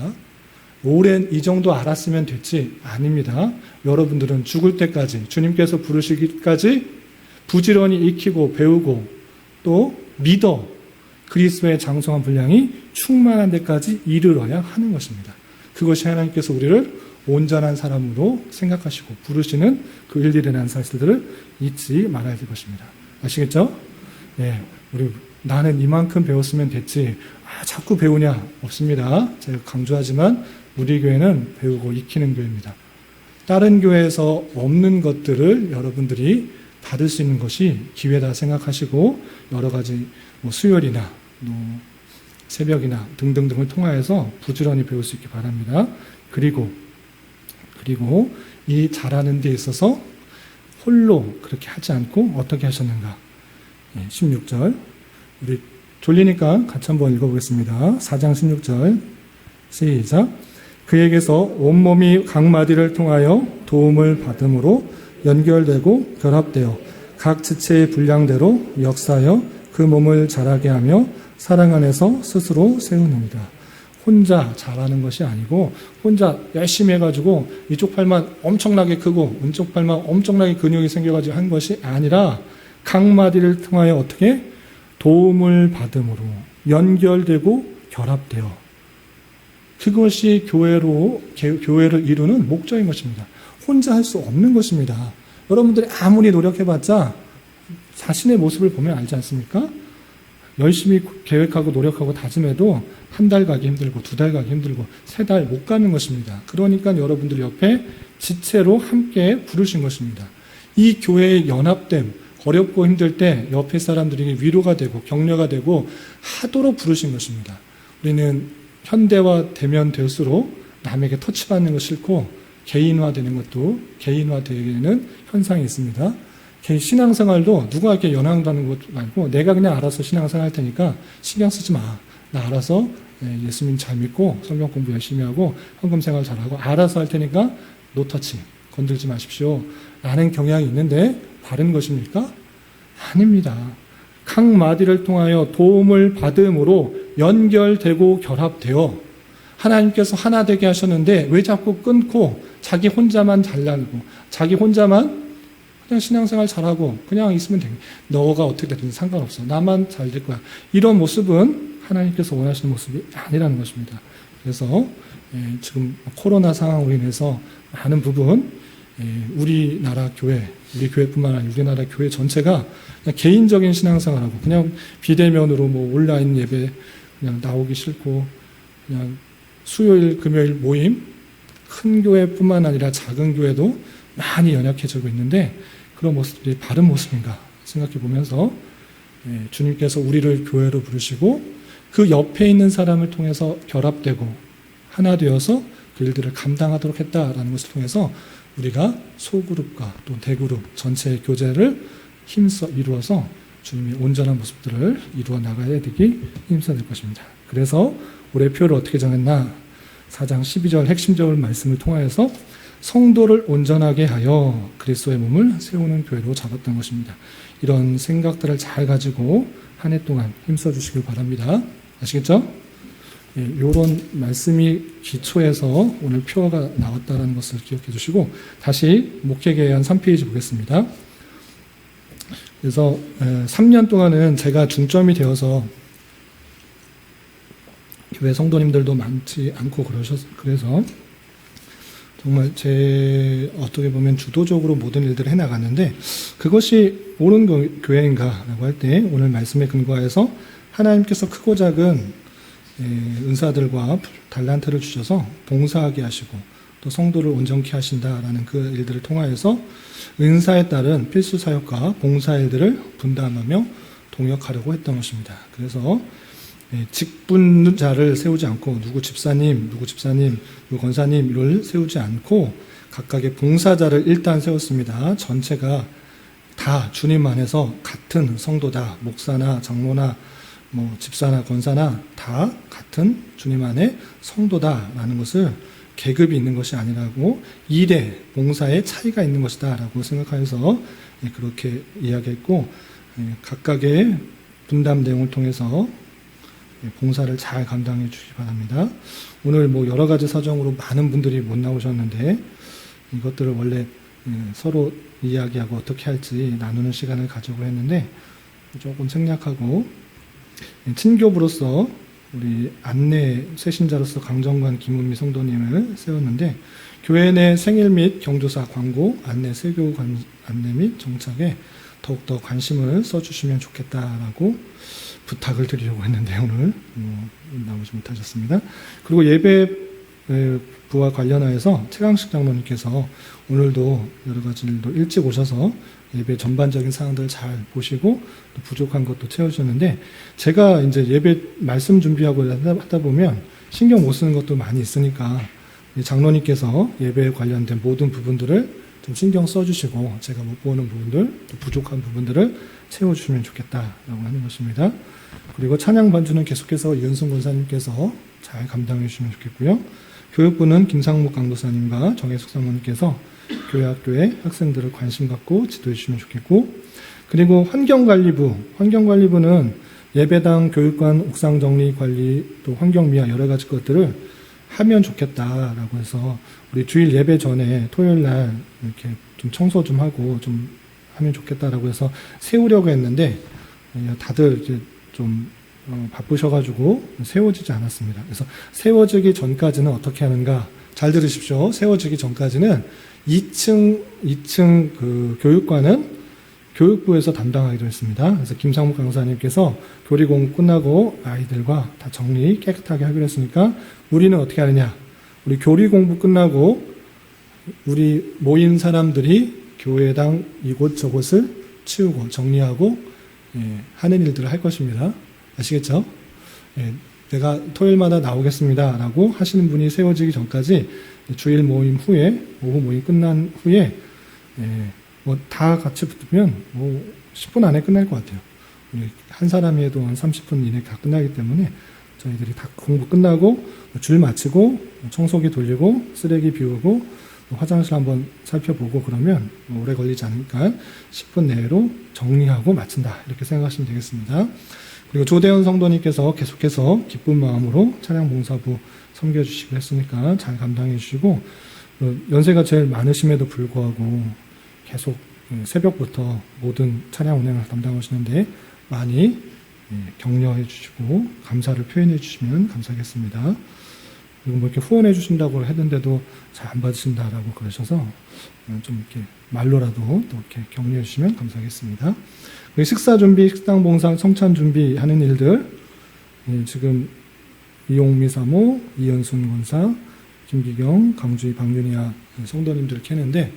오랜 이 정도 알았으면 됐지 아닙니다. 여러분들은 죽을 때까지 주님께서 부르시기까지 부지런히 익히고 배우고 또 믿어 그리스도의 장성한 분량이 충만한 데까지 이르러야 하는 것입니다. 그것이 하나님께서 우리를 온전한 사람으로 생각하시고 부르시는 그 일들이라는 사실들을 잊지 말아야 될 것입니다. 아시겠죠? 네, 우리 나는 이만큼 배웠으면 됐지 자꾸 배우냐 없습니다. 제가 강조하지만 우리 교회는 배우고 익히는 교회입니다. 다른 교회에서 없는 것들을 여러분들이 받을 수 있는 것이 기회다 생각하시고 여러 가지 수요일이나 새벽이나 등등등을 통하여서 부지런히 배울 수 있기 바랍니다. 그리고 이 잘하는 데 있어서 홀로 그렇게 하지 않고 어떻게 하셨는가? 16절 우리 졸리니까 같이 한번 읽어보겠습니다. 4장 16절 시작. 그에게서 온몸이 각 마디를 통하여 도움을 받음으로 연결되고 결합되어 각 지체의 분량대로 역사하여 그 몸을 자라게 하며 사랑 안에서 스스로 세우느니라. 혼자 잘하는 것이 아니고 혼자 열심히 해가지고 이쪽 팔만 엄청나게 크고 왼쪽 팔만 엄청나게 근육이 생겨가지고 한 것이 아니라 각 마디를 통하여 어떻게 도움을 받음으로 연결되고 결합되어 그것이 교회를 이루는 목적인 것입니다. 혼자 할 수 없는 것입니다. 여러분들이 아무리 노력해봤자 자신의 모습을 보면 알지 않습니까? 열심히 계획하고 노력하고 다짐해도 한 달 가기 힘들고 2달 가기 힘들고 3달 못 가는 것입니다. 그러니까 여러분들 옆에 지체로 함께 부르신 것입니다. 이 교회의 연합됨, 어렵고 힘들 때 옆에 사람들에게 위로가 되고 격려가 되고 하도록 부르신 것입니다. 우리는 현대화 되면 될수록 남에게 터치받는 거 싫고 개인화되는 것도 개인화되는 현상이 있습니다. 신앙생활도 누가 이렇게 연합하는 것 말고 내가 그냥 알아서 신앙생활 할 테니까 신경 쓰지 마. 나 알아서 예수님 잘 믿고 성경 공부 열심히 하고 헌금 생활 잘하고 알아서 할 테니까 노터치 건들지 마십시오. 라는 경향이 있는데 바른 것입니까? 아닙니다. 각 마디를 통하여 도움을 받음으로 연결되고 결합되어 하나님께서 하나 되게 하셨는데 왜 자꾸 끊고 자기 혼자만 잘나고 자기 혼자만 그냥 신앙생활 잘하고 그냥 있으면 돼. 너가 어떻게 되든 상관없어. 나만 잘 될 거야. 이런 모습은 하나님께서 원하시는 모습이 아니라는 것입니다. 그래서 지금 코로나 상황으로 인해서 많은 부분 우리나라 교회, 우리 교회뿐만 아니라 우리나라 교회 전체가 그냥 개인적인 신앙생활하고 그냥 비대면으로 뭐 온라인 예배 그냥 나오기 싫고 그냥 수요일, 금요일 모임 큰 교회뿐만 아니라 작은 교회도 많이 연약해지고 있는데 그런 모습들이 바른 모습인가 생각해 보면서 주님께서 우리를 교회로 부르시고 그 옆에 있는 사람을 통해서 결합되고 하나 되어서 그 일들을 감당하도록 했다라는 것을 통해서 우리가 소그룹과 또 대그룹 전체의 교제를 힘써 이루어서 주님의 온전한 모습들을 이루어 나가야 되기 힘써야 될 것입니다. 그래서 올해 표를 어떻게 정했나? 4장 12절 핵심적인 말씀을 통하여서 성도를 온전하게 하여 그리스도의 몸을 세우는 교회로 잡았던 것입니다. 이런 생각들을 잘 가지고 한 해 동안 힘써 주시길 바랍니다. 아시겠죠? 이런 말씀이 기초에서 오늘 표가 나왔다는 것을 기억해 주시고 다시 목회계한 3페이지 보겠습니다. 그래서 3년 동안은 제가 중점이 되어서 교회 성도님들도 많지 않고 그래서 정말 제 어떻게 보면 주도적으로 모든 일들을 해나갔는데 그것이 옳은 교회인가라고 할 때 오늘 말씀에 근거해서 하나님께서 크고 작은 은사들과 달란트를 주셔서 봉사하게 하시고 또 성도를 온전케 하신다라는 그 일들을 통하여서 은사에 따른 필수 사역과 봉사 일들을 분담하며 동역하려고 했던 것입니다. 그래서 직분자를 세우지 않고 누구 집사님, 누구 권사님을 세우지 않고 각각의 봉사자를 일단 세웠습니다. 전체가 다 주님 안에서 같은 성도다. 목사나 장로나 뭐 집사나 권사나 다 같은 주님 안에 성도다라는 것을 계급이 있는 것이 아니라고 일에 봉사에 차이가 있는 것이다 라고 생각하여서 그렇게 이야기했고 각각의 분담 내용을 통해서 봉사를 잘 감당해 주시기 바랍니다. 오늘 뭐 여러 가지 사정으로 많은 분들이 못 나오셨는데 이것들을 원래 서로 이야기하고 어떻게 할지 나누는 시간을 가지고 했는데 조금 생략하고 친교부로서 우리 안내 세신자로서 강정관 김은미 성도님을 세웠는데 교회 내 생일 및 경조사 광고 안내 세교 안내 및 정착에 더욱더 관심을 써주시면 좋겠다라고 부탁을 드리려고 했는데 오늘 나오지 못하셨습니다. 그리고 예배부와 관련하여서 최강식 장로님께서 오늘도 여러 가지 일도 일찍 오셔서 예배 전반적인 사항들을 잘 보시고 또 부족한 것도 채워주셨는데 제가 이제 예배 말씀 준비하고 하다 보면 신경 못 쓰는 것도 많이 있으니까 장로님께서 예배에 관련된 모든 부분들을 좀 신경 써주시고 제가 못 보는 부분들, 또 부족한 부분들을 채워주시면 좋겠다라고 하는 것입니다. 그리고 찬양 반주는 계속해서 이은순 권사님께서 잘 감당해 주시면 좋겠고요. 교육부는 김상목 강도사님과 정혜숙 사모님께서 교회 학교의 학생들을 관심 갖고 지도해 주시면 좋겠고, 그리고 환경관리부는 예배당, 교육관, 옥상 정리 관리, 또 환경미화 여러 가지 것들을 하면 좋겠다라고 해서 우리 주일 예배 전에 토요일 날 이렇게 좀 청소 좀 하고 좀 하면 좋겠다라고 해서 세우려고 했는데 다들 이제 좀 바쁘셔가지고 세워지지 않았습니다. 그래서 세워지기 전까지는 어떻게 하는가? 잘 들으십시오. 세워지기 전까지는 2층 그 교육관은 교육부에서 담당하기로 했습니다. 그래서 김상묵 강사님께서 교리 공부 끝나고 아이들과 다 정리 깨끗하게 하기로 했으니까 우리는 어떻게 하느냐? 우리 교리 공부 끝나고 우리 모인 사람들이 교회당 이곳저곳을 치우고 정리하고 하는 일들을 할 것입니다. 아시겠죠? 내가 토요일마다 나오겠습니다 라고 하시는 분이 세워지기 전까지 주일 모임 후에, 오후 모임 끝난 후에 뭐 다 같이 붙으면 뭐 10분 안에 끝날 것 같아요. 우리 한 사람이 해도 한 30분 이내에 다 끝나기 때문에 저희들이 다 공부 끝나고 줄 마치고 청소기 돌리고 쓰레기 비우고 화장실 한번 살펴보고 그러면 오래 걸리지 않으니까 10분 내로 정리하고 마친다 이렇게 생각하시면 되겠습니다. 그리고 조대현 성도님께서 계속해서 기쁜 마음으로 차량봉사부 섬겨주시고 했으니까 잘 감당해 주시고 연세가 제일 많으심에도 불구하고 계속 새벽부터 모든 차량 운행을 담당하시는데 많이 격려해 주시고 감사를 표현해 주시면 감사하겠습니다. 그리고 뭐 이렇게 후원해 주신다고 했는데도 잘 안 받으신다라고 그러셔서 좀 이렇게 말로라도 또 이렇게 격려해 주시면 감사하겠습니다. 그리고 식사 준비, 식당 봉사, 성찬 준비하는 일들 지금 이용미 사모, 이현순 권사, 김기경, 강주희, 박윤희아 성도님들 이렇게 했는데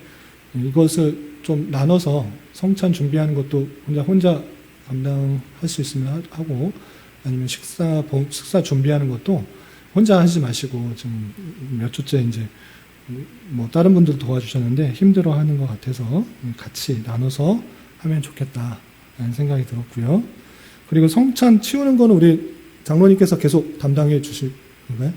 이것을 좀 나눠서 성찬 준비하는 것도 혼자 감당할 수 있으면 하고 아니면 식사 준비하는 것도 혼자 하지 마시고 지금 몇 주째 이제 뭐 다른 분들 도와주셨는데 힘들어 하는 것 같아서 같이 나눠서 하면 좋겠다라는 생각이 들었고요. 그리고 성찬 치우는 거는 우리 장로님께서 계속 담당해 주실 건가요?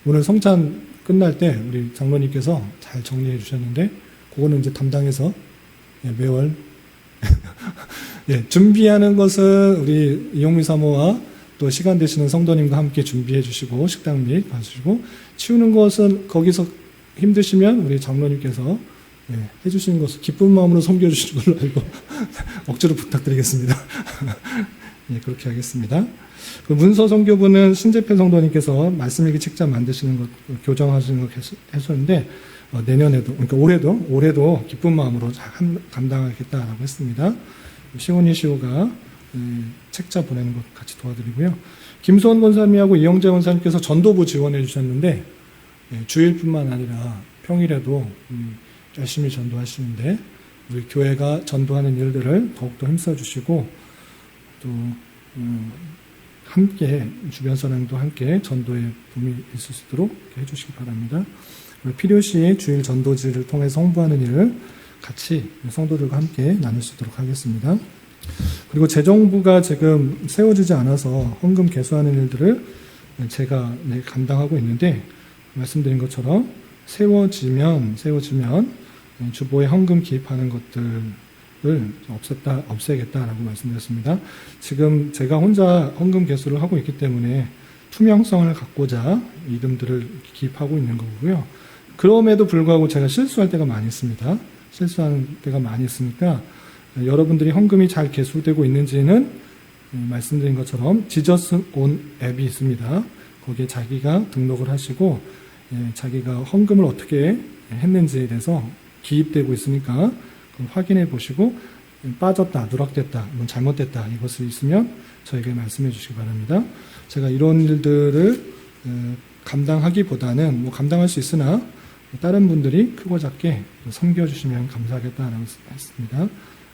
오늘 성찬 끝날 때 우리 장로님께서 잘 정리해 주셨는데 그거는 이제 담당해서 매월 준비하는 것은 우리 이용미 사모와 또 시간 되시는 성도님과 함께 준비해 주시고 식당 및 봐주시고 치우는 것은 거기서 힘드시면 우리 장로님께서 해주시는 것을 기쁜 마음으로 섬겨주시는 걸로 알고 억지로 부탁드리겠습니다. 그렇게 하겠습니다. 그 문서 선교부는 신재필 성도님께서 말씀일기 책자 만드시는 것, 교정하시는 것 했었는데 내년에도, 그러니까 올해도 기쁜 마음으로 감당하겠다라고 했습니다. 시온이 시오가 책자 보내는 것 같이 도와드리고요. 김수원 권사님하고 이영재 권사님께서 전도부 지원해 주셨는데 주일뿐만 아니라 평일에도 열심히 전도하시는데 우리 교회가 전도하는 일들을 더욱더 힘써주시고 또 함께 주변 사람도 함께 전도에 도움이 있을 수 있도록 해주시기 바랍니다. 필요시 주일 전도지를 통해서 홍보하는 일을 같이 성도들과 함께 나눌 수 있도록 하겠습니다. 그리고 재정부가 지금 세워지지 않아서 헌금 개수하는 일들을 제가 감당하고 있는데 말씀드린 것처럼 세워지면 주보에 헌금 기입하는 것들을 없애겠다라고 말씀드렸습니다. 지금 제가 혼자 헌금 개수를 하고 있기 때문에 투명성을 갖고자 이름들을 기입하고 있는 거고요. 그럼에도 불구하고 제가 실수할 때가 많이 있습니다. 실수하는 때가 많이 있으니까 여러분들이 헌금이 잘 개수되고 있는지는 말씀드린 것처럼 지저스 온 앱이 있습니다. 거기에 자기가 등록을 하시고 자기가 헌금을 어떻게 했는지에 대해서 기입되고 있으니까 확인해 보시고 빠졌다, 누락됐다, 잘못됐다 이것이 있으면 저에게 말씀해 주시기 바랍니다. 제가 이런 일들을 감당하기보다는 감당할 수 있으나 다른 분들이 크고 작게 섬겨주시면 감사하겠다라고 했습니다.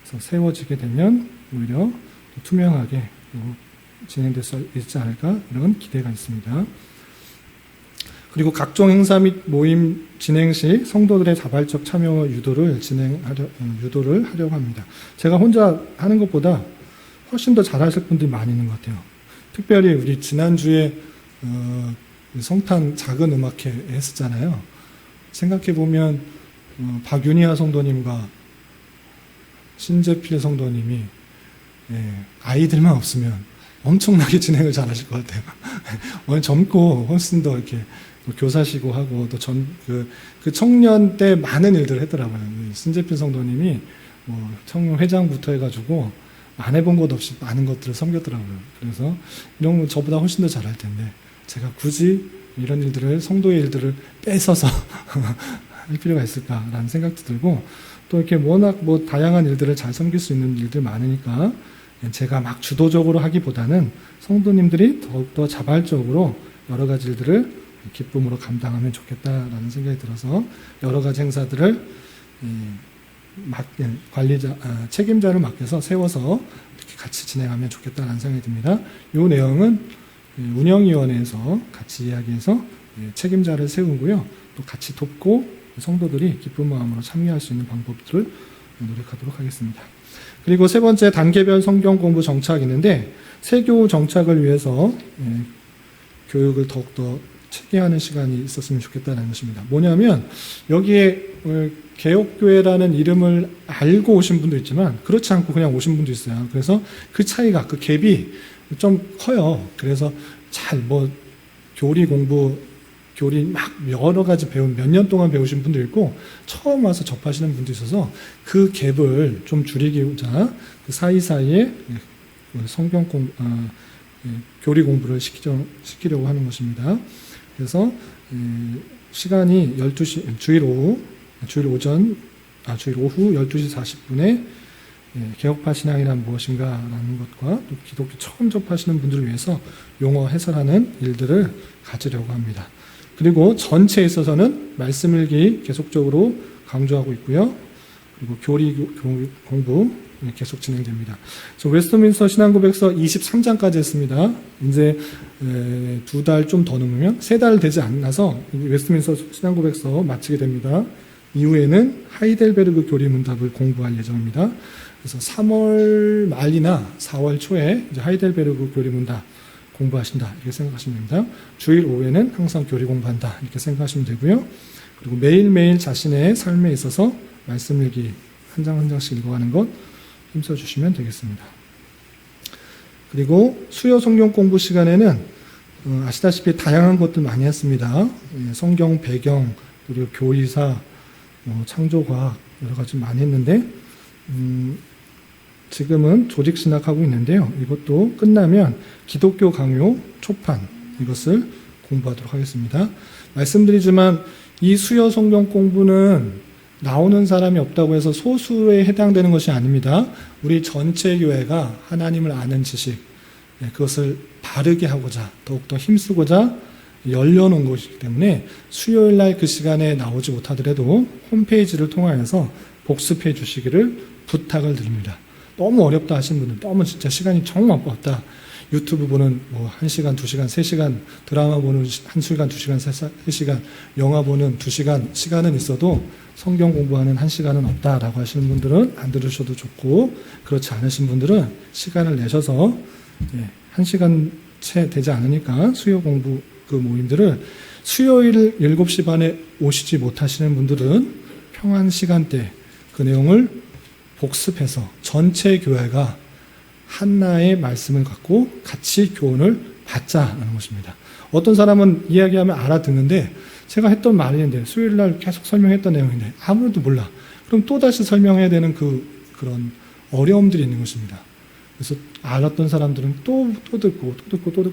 그래서 세워지게 되면 오히려 투명하게 진행될 수 있지 않을까 이런 기대가 있습니다. 그리고 각종 행사 및 모임 진행 시 성도들의 자발적 참여 유도를 하려고 합니다. 제가 혼자 하는 것보다 훨씬 더 잘하실 분들이 많이 있는 것 같아요. 특별히 우리 지난주에 성탄 작은 음악회 했었잖아요. 생각해보면 박윤희아 성도님과 신재필 성도님이 아이들만 없으면 엄청나게 진행을 잘하실 것 같아요. 오늘 젊고 훨씬 더 이렇게 교사시고 하고 또 그 청년 때 많은 일들을 했더라고요. 신재필 성도님이 청년 회장부터 해가지고 안 해본 것 없이 많은 것들을 섬겼더라고요. 그래서 이런 거 저보다 훨씬 더 잘할 텐데 제가 굳이 이런 일들을 성도의 일들을 뺏어서 할 필요가 있을까라는 생각도 들고 또 이렇게 워낙 뭐 다양한 일들을 잘 섬길 수 있는 일들 많으니까 제가 막 주도적으로 하기보다는 성도님들이 더욱더 자발적으로 여러 가지 일들을 기쁨으로 감당하면 좋겠다라는 생각이 들어서 여러 가지 행사들을 책임자를 맡겨서 세워서 이렇게 같이 진행하면 좋겠다라는 생각이 듭니다. 이 내용은 운영위원회에서 같이 이야기해서 책임자를 세우고요. 또 같이 돕고 성도들이 기쁜 마음으로 참여할 수 있는 방법들을 노력하도록 하겠습니다. 그리고 세 번째 단계별 성경 공부 정착이 있는데 세교 정착을 위해서 교육을 더욱더 체계하는 시간이 있었으면 좋겠다는 것입니다. 뭐냐면 여기에 개혁교회라는 이름을 알고 오신 분도 있지만 그렇지 않고 그냥 오신 분도 있어요. 그래서 그 차이가, 그 갭이 좀 커요. 그래서 교리 막 여러 가지 몇 년 동안 배우신 분도 있고 처음 와서 접하시는 분도 있어서 그 갭을 좀 줄이고자 그 사이사이에 교리 공부를 시키려고 하는 것입니다. 그래서 시간이 12시, 주일 오후 12시 40분에 개혁파 신앙이란 무엇인가라는 것과 또 기독교 처음 접하시는 분들을 위해서 용어 해설하는 일들을 가지려고 합니다. 그리고 전체에 있어서는 말씀 읽기 계속적으로 강조하고 있고요. 그리고 교리 공부 계속 진행됩니다. 웨스트민스터 신앙고백서 23장까지 했습니다. 이제 2달 좀 더 넘으면 3달 되지 않아서 웨스트민스터 신앙고백서 마치게 됩니다. 이후에는 하이델베르그 교리문답을 공부할 예정입니다. 그래서 3월 말이나 4월 초에 이제 하이델베르그 교리문답 공부하신다 이렇게 생각하시면 됩니다. 주일 오후에는 항상 교리 공부한다 이렇게 생각하시면 되고요. 그리고 매일매일 자신의 삶에 있어서 말씀 읽기 한 장 한 장씩 읽어가는 것 힘써주시면 되겠습니다. 그리고 수요 성경 공부 시간에는 아시다시피 다양한 것들 많이 했습니다. 성경 배경, 그리고 교리사, 창조과학 여러 가지 많이 했는데 지금은 조직신학하고 있는데요. 이것도 끝나면 기독교 강요 초판 이것을 공부하도록 하겠습니다. 말씀드리지만 이 수요 성경 공부는 나오는 사람이 없다고 해서 소수에 해당되는 것이 아닙니다. 우리 전체 교회가 하나님을 아는 지식, 그것을 바르게 하고자 더욱더 힘쓰고자 열려놓은 것이기 때문에 수요일 날 그 시간에 나오지 못하더라도 홈페이지를 통하여서 복습해 주시기를 부탁을 드립니다. 너무 어렵다 하시는 분들, 너무 진짜 시간이 정말 없다. 유튜브 보는 1시간, 2시간, 3시간, 드라마 보는 1시간, 2시간, 3시간, 영화 보는 2시간, 시간은 있어도 성경 공부하는 1시간은 없다라고 하시는 분들은 안 들으셔도 좋고, 그렇지 않으신 분들은 시간을 내셔서 1시간 채 되지 않으니까 수요 공부 그 모임들을 수요일 7시 반에 오시지 못하시는 분들은 평안 시간대 그 내용을 복습해서 전체 교회가 하나의 말씀을 갖고 같이 교훈을 받자라는 것입니다. 어떤 사람은 이야기하면 알아듣는데 제가 했던 말인데 수요일 날 계속 설명했던 내용인데 아무도 몰라. 그럼 또다시 설명해야 되는 그런 어려움들이 있는 것입니다. 그래서 알았던 사람들은 또 듣고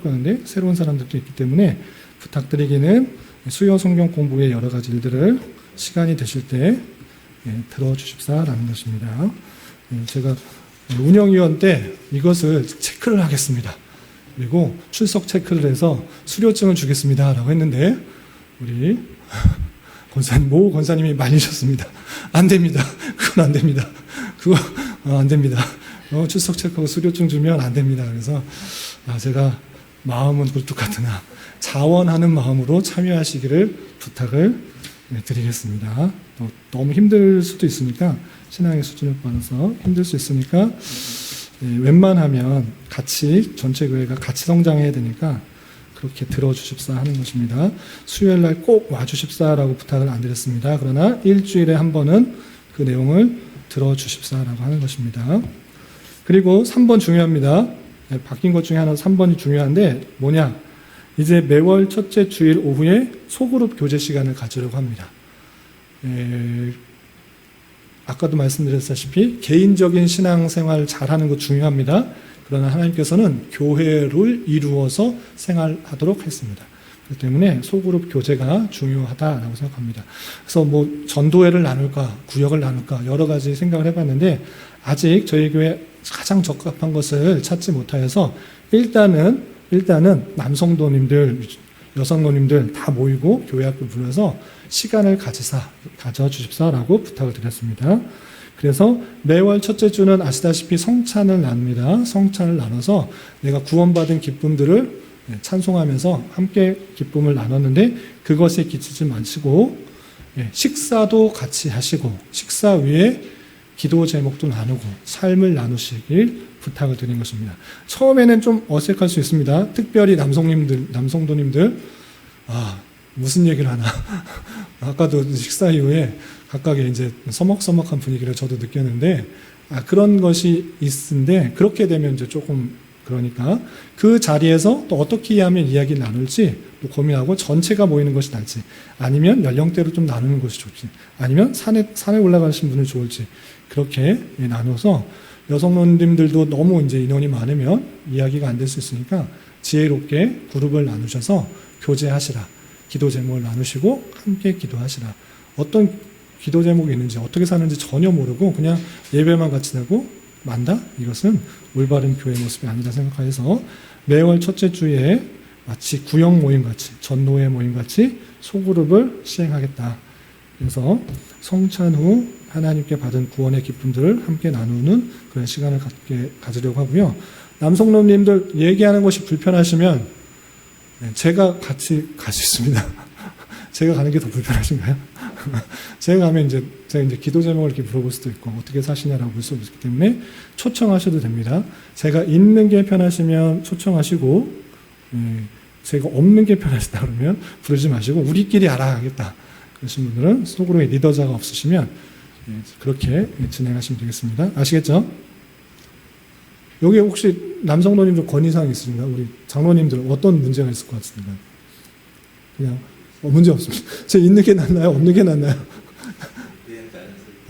하는데 새로운 사람들도 있기 때문에 부탁드리기는 수요 성경 공부의 여러 가지 일들을 시간이 되실 때 들어주십사라는 것입니다. 제가 운영위원 때 이것을 체크를 하겠습니다. 그리고 출석 체크를 해서 수료증을 주겠습니다라고 했는데 우리 모 권사님이 말리셨습니다. 안 됩니다. 그건 안 됩니다. 그거 안 됩니다. 출석 체크하고 수료증 주면 안 됩니다. 그래서 제가 마음은 굴뚝 같으나 자원하는 마음으로 참여하시기를 부탁을 드리겠습니다. 너무 힘들 수도 있으니까 신앙의 수준을 받아서 힘들 수 있으니까 웬만하면 같이 전체 교회가 같이 성장해야 되니까 그렇게 들어주십사 하는 것입니다. 수요일 날 꼭 와주십사라고 부탁을 안 드렸습니다. 그러나 일주일에 한 번은 그 내용을 들어주십사라고 하는 것입니다. 그리고 3번 중요합니다. 바뀐 것 중에 하나 3번이 중요한데 뭐냐? 이제 매월 첫째 주일 오후에 소그룹 교제 시간을 가지려고 합니다. 아까도 말씀드렸다시피 개인적인 신앙생활 잘하는 것 중요합니다. 그러나 하나님께서는 교회를 이루어서 생활하도록 했습니다. 그렇기 때문에 소그룹 교제가 중요하다라고 생각합니다. 그래서 뭐 전도회를 나눌까, 구역을 나눌까 여러 가지 생각을 해봤는데 아직 저희 교회 가장 적합한 것을 찾지 못하여서 일단은 남성도님들, 여성도님들 다 모이고 교회 앞에 불러서 시간을 가져주십사라고 부탁을 드렸습니다. 그래서 매월 첫째 주는 아시다시피 성찬을 나눕니다. 성찬을 나눠서 내가 구원받은 기쁨들을 찬송하면서 함께 기쁨을 나눴는데 그것에 그치지 마시고 식사도 같이 하시고 식사 위에 기도 제목도 나누고 삶을 나누시길 부탁을 드린 것입니다. 처음에는 좀 어색할 수 있습니다. 특별히 남성도님들 무슨 얘기를 하나. 아까도 식사 이후에 각각의 이제 서먹서먹한 분위기를 저도 느꼈는데, 그런 것이 있는데, 그렇게 되면 이제 조금, 그러니까, 그 자리에서 또 어떻게 하면 이야기를 나눌지 또 고민하고 전체가 모이는 것이 나을지, 아니면 연령대로 좀 나누는 것이 좋을지, 아니면 산에 올라가신 분이 좋을지, 그렇게 나눠서 여성님들도 너무 이제 인원이 많으면 이야기가 안 될 수 있으니까 지혜롭게 그룹을 나누셔서 교제하시라. 기도 제목을 나누시고 함께 기도하시라. 어떤 기도 제목이 있는지 어떻게 사는지 전혀 모르고 그냥 예배만 같이 되고 만다? 이것은 올바른 교회 모습이 아니라 생각해서 매월 첫째 주에 마치 구역 모임같이 전노회 모임같이 소그룹을 시행하겠다. 그래서 성찬 후 하나님께 받은 구원의 기쁨들을 함께 나누는 그런 시간을 가지려고 하고요. 남성놈님들 얘기하는 것이 불편하시면 제가 같이 갈 수 있습니다. 제가 가는 게 더 불편하신가요? 제가 가면 제가 기도 제목을 이렇게 물어볼 수도 있고, 어떻게 사시냐라고 볼 수 있기 때문에 초청하셔도 됩니다. 제가 있는 게 편하시면 초청하시고, 제가 없는 게 편하시다 그러면 부르지 마시고, 우리끼리 알아가겠다. 그러신 분들은 속으로 리더자가 없으시면, 그렇게 진행하시면 되겠습니다. 아시겠죠? 여기 혹시 남성노님들 건의사항 있으신가요? 우리 장로님들 어떤 문제가 있을 것 같습니다. 그냥 문제 없습니다. 제가 있는 게 낫나요? 없는 게 낫나요?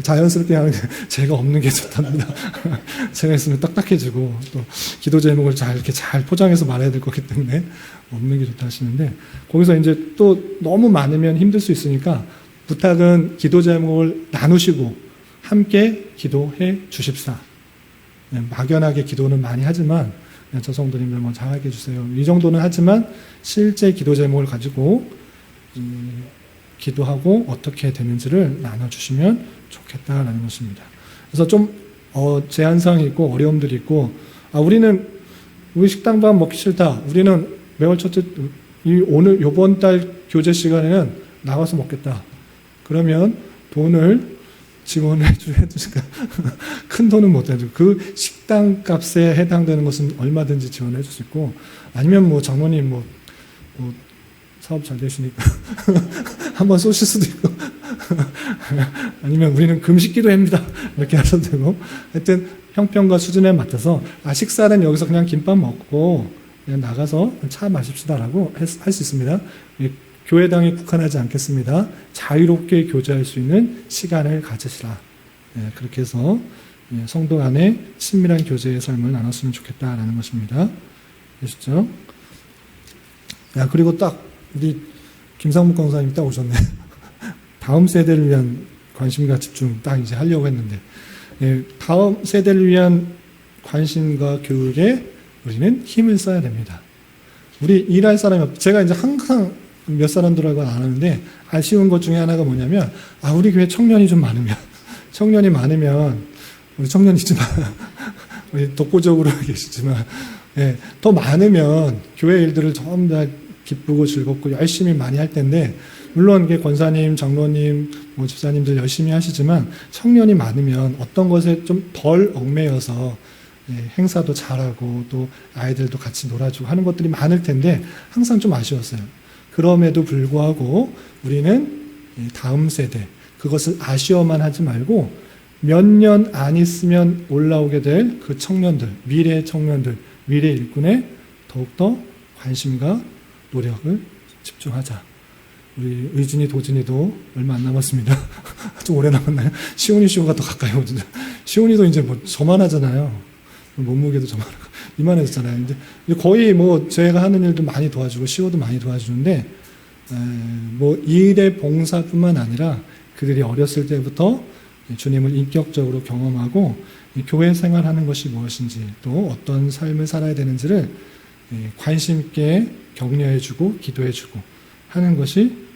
자연스럽게 하는 게 제가 없는 게 좋답니다. 제가 있으면 딱딱해지고 또 기도 제목을 이렇게 잘 포장해서 말해야 될 거기 때문에 없는 게 좋다 하시는데, 거기서 이제 또 너무 많으면 힘들 수 있으니까 부탁은 기도 제목을 나누시고 함께 기도해 주십사. 막연하게 기도는 많이 하지만 저 성도님들 뭐 잘하게 해주세요. 이 정도는 하지만 실제 기도 제목을 가지고 기도하고 어떻게 되는지를 나눠주시면 좋겠다라는 것입니다. 그래서 좀 제한사항이 있고 어려움들이 있고, 우리 식당밥 먹기 싫다. 우리는 매월 첫째 요번 달 교제 시간에는 나가서 먹겠다. 그러면 돈을 지원을 해주니까 큰 돈은 못 해주고 그 식당 값에 해당되는 것은 얼마든지 지원해 줄 수 있고, 아니면 뭐 장모님 뭐 사업 잘 되시니까 한번 쏘실 수도 있고 아니면 우리는 금식기도 합니다 이렇게 하셔도 되고, 하여튼 형편과 수준에 맞춰서 식사는 여기서 그냥 김밥 먹고 그냥 나가서 차 마십시다라고 할 수 있습니다. 교회당에 국한하지 않겠습니다. 자유롭게 교제할 수 있는 시간을 가지시라. 그렇게 해서 성도 간의 친밀한 교제의 삶을 나눴으면 좋겠다라는 것입니다. 아시죠? 그리고 딱 우리 김상묵 강사님 딱 오셨네. 다음 세대를 위한 관심과 집중 딱 이제 하려고 했는데, 다음 세대를 위한 관심과 교육에 우리는 힘을 써야 됩니다. 우리 일할 사람이, 제가 이제 항상 몇 사람들하고 안 하는데 아쉬운 것 중에 하나가 뭐냐면, 우리 교회 청년이 좀 많으면, 우리 청년이지만 우리 독보적으로 계시지만 더 많으면 교회 일들을 전부 다 기쁘고 즐겁고 열심히 많이 할 텐데, 물론 이게 권사님, 장로님, 집사님들 열심히 하시지만 청년이 많으면 어떤 것에 좀 덜 얽매여서 행사도 잘하고 또 아이들도 같이 놀아주고 하는 것들이 많을 텐데 항상 좀 아쉬웠어요. 그럼에도 불구하고 우리는 다음 세대, 그것을 아쉬워만 하지 말고 몇 년 안 있으면 올라오게 될 그 청년들, 미래의 청년들, 미래 일꾼에 더욱더 관심과 노력을 집중하자. 우리 의진이, 도진이도 얼마 안 남았습니다. 좀 오래 남았나요? 시온이 더 가까이 오죠. 시온이도 이제 뭐 저만 하잖아요. 몸무게도 좀 이만해졌잖아요. 이제 거의 뭐 제가 하는 일도 많이 도와주고 시호도 많이 도와주는데 뭐 일의 봉사뿐만 아니라 그들이 어렸을 때부터 주님을 인격적으로 경험하고 교회 생활하는 것이 무엇인지 또 어떤 삶을 살아야 되는지를 관심 있게 격려해주고 기도해주고 하는 것이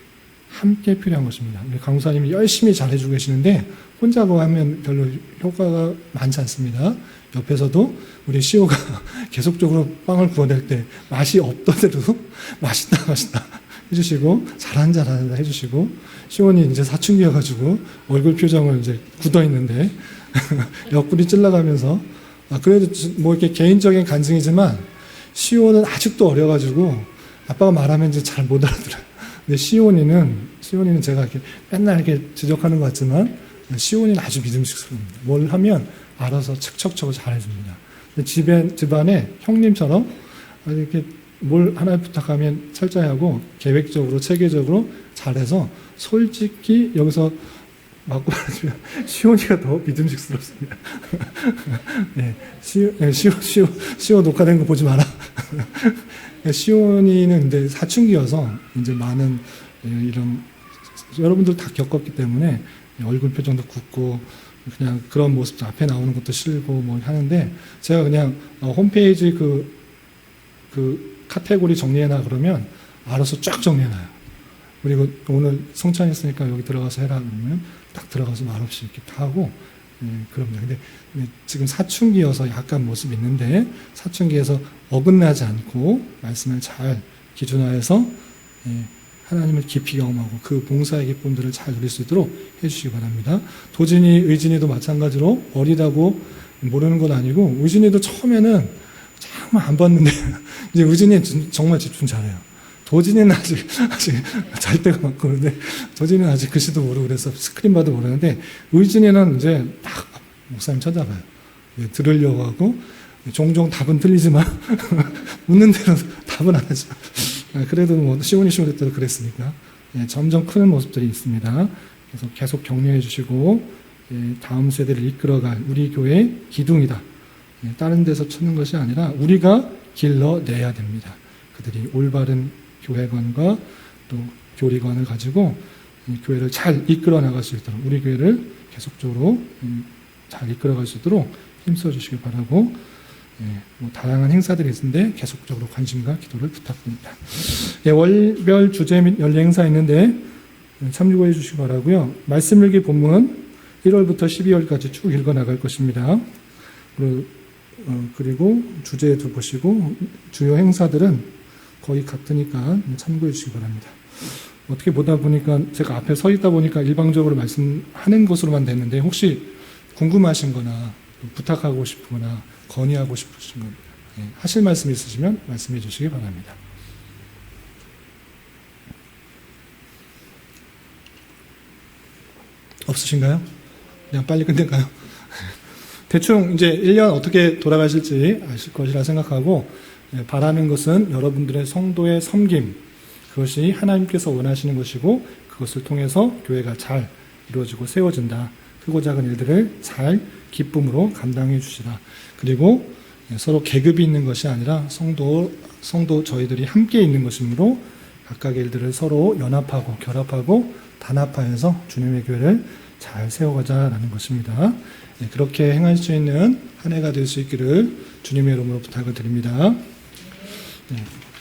함께 필요한 것입니다. 우리 강사님이 열심히 잘해주고 계시는데 혼자 하면 별로 효과가 많지 않습니다. 옆에서도 우리 시호가 계속적으로 빵을 구워낼 때 맛이 없더라도 맛있다 해주시고 잘한다 해주시고, 시온이 이제 사춘기여가지고 얼굴 표정을 이제 굳어 있는데 옆구리 찔러가면서 그래도 뭐 이렇게 개인적인 간증이지만 시온은 아직도 어려가지고 아빠가 말하면 이제 잘 못 알아들어요. 근데 시온이는 제가 이렇게 맨날 이렇게 지적하는 것 같지만 시온이는 아주 믿음직스럽습니다. 뭘 하면 알아서 척척척 잘해줍니다. 집안에 형님처럼 이렇게 뭘 하나 부탁하면 철저히 하고 계획적으로 체계적으로 잘해서 솔직히 여기서 맞고 말하면 시온이가 더 믿음직스럽습니다. 네, 시오 녹화된 거 보지 마라. 시온이는 근데 사춘기여서 이제 많은 이런 여러분들 다 겪었기 때문에 얼굴 표정도 굳고 그냥 그런 모습도 앞에 나오는 것도 싫고 뭐 하는데, 제가 그냥 홈페이지 그 카테고리 정리해놔 그러면 알아서 쫙 정리해놔요. 그리고 오늘 성찬했으니까 여기 들어가서 해라 그러면 딱 들어가서 말없이 이렇게 다 하고 그럽니다. 근데 지금 사춘기여서 약간 모습이 있는데 사춘기에서 어긋나지 않고 말씀을 잘 기준화해서 하나님을 깊이 경험하고 그 봉사의 기쁨들을 잘 누릴 수 있도록 해주시기 바랍니다. 도진이, 의진이도 마찬가지로 어리다고 모르는 건 아니고, 의진이도 처음에는 정말 안 봤는데 이제 의진이 정말 집중 잘해요. 도진이는 아직 잘 때가 많고 그런데 도진이는 아직 글씨도 모르고 그래서 스크린 봐도 모르는데, 의진이는 이제 딱 목사님 찾아봐요. 들으려고 하고 종종 답은 틀리지만 묻는 대로 답은 안 하죠. 그래도 뭐 시온이 때도 그랬으니까 점점 크는 모습들이 있습니다. 그래서 계속 격려해 주시고 다음 세대를 이끌어갈 우리 교회의 기둥이다. 다른 데서 찾는 것이 아니라 우리가 길러내야 됩니다. 그들이 올바른 교회관과 또 교리관을 가지고 교회를 잘 이끌어 나갈 수 있도록, 우리 교회를 계속적으로 잘 이끌어갈 수 있도록 힘써 주시기 바라고, 뭐 다양한 행사들이 있는데 계속적으로 관심과 기도를 부탁드립니다. 월별 주제 및 연례 행사 있는데 참고해 주시기 바라고요. 말씀 읽기 본문 1월부터 12월까지 쭉 읽어 나갈 것입니다. 그리고 주제도 보시고 주요 행사들은 거의 같으니까 참고해 주시기 바랍니다. 어떻게 보다 보니까 제가 앞에 서 있다 보니까 일방적으로 말씀하는 것으로만 됐는데, 혹시 궁금하신 거나 부탁하고 싶거나 건의하고 싶으신 거 하실 말씀 있으시면 말씀해 주시기 바랍니다. 없으신가요? 그냥 빨리 끝낼까요? 대충 이제 1년 어떻게 돌아가실지 아실 것이라 생각하고, 바라는 것은 여러분들의 성도의 섬김, 그것이 하나님께서 원하시는 것이고 그것을 통해서 교회가 잘 이루어지고 세워진다. 크고 작은 일들을 잘 기쁨으로 감당해 주시라. 그리고 서로 계급이 있는 것이 아니라 성도 저희들이 함께 있는 것이므로 각각의 일들을 서로 연합하고 결합하고 단합하여서 주님의 교회를 잘 세워가자라는 것입니다. 그렇게 행할 수 있는 한 해가 될 수 있기를 주님의 이름으로 부탁을 드립니다.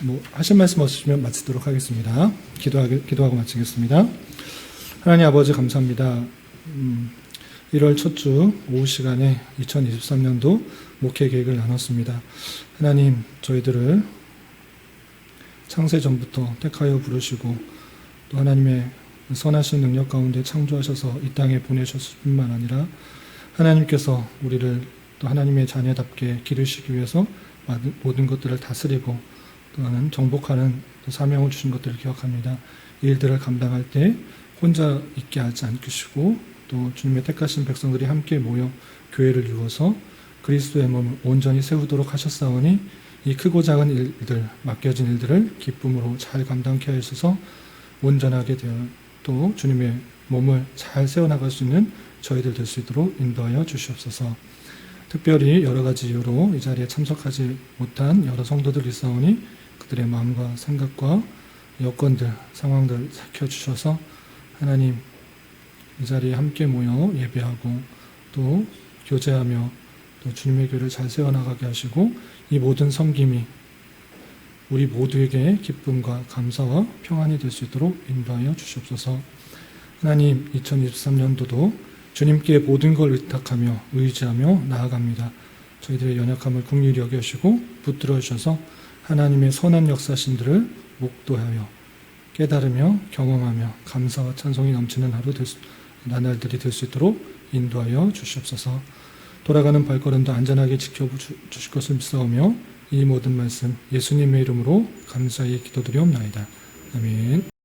뭐 하실 말씀 없으시면 마치도록 하겠습니다. 기도하고 마치겠습니다. 하나님 아버지 감사합니다. 1월 첫 주 오후 시간에 2023년도 목회 계획을 나눴습니다. 하나님, 저희들을 창세 전부터 택하여 부르시고 또 하나님의 선하신 능력 가운데 창조하셔서 이 땅에 보내셨을 뿐만 아니라 하나님께서 우리를 또 하나님의 자녀답게 기르시기 위해서 모든 것들을 다스리고 또는 정복하는 또 사명을 주신 것들을 기억합니다. 이 일들을 감당할 때 혼자 있게 하지 않으시고 또 주님의 택하신 백성들이 함께 모여 교회를 이루어서 그리스도의 몸을 온전히 세우도록 하셨사오니 이 크고 작은 일들, 맡겨진 일들을 기쁨으로 잘 감당케 하셔서 온전하게 되어 또 주님의 몸을 잘 세워나갈 수 있는 저희들 될 수 있도록 인도하여 주시옵소서. 특별히 여러 가지 이유로 이 자리에 참석하지 못한 여러 성도들이 있사오니 그들의 마음과 생각과 여건들, 상황들 살펴주셔서 하나님 이 자리에 함께 모여 예배하고 또 교제하며 또 주님의 교회를 잘 세워나가게 하시고 이 모든 섬김이 우리 모두에게 기쁨과 감사와 평안이 될 수 있도록 인도하여 주시옵소서. 하나님 2023년도도 주님께 모든 걸 의탁하며 의지하며 나아갑니다. 저희들의 연약함을 긍휼히 여겨주시고 붙들어 주셔서 하나님의 선한 역사신들을 목도하여 깨달으며 경험하며 감사와 찬송이 넘치는 나날들이 될 수 있도록 인도하여 주시옵소서. 돌아가는 발걸음도 안전하게 지켜주실 것을 믿사오며 이 모든 말씀 예수님의 이름으로 감사히 기도드리옵나이다. 아멘.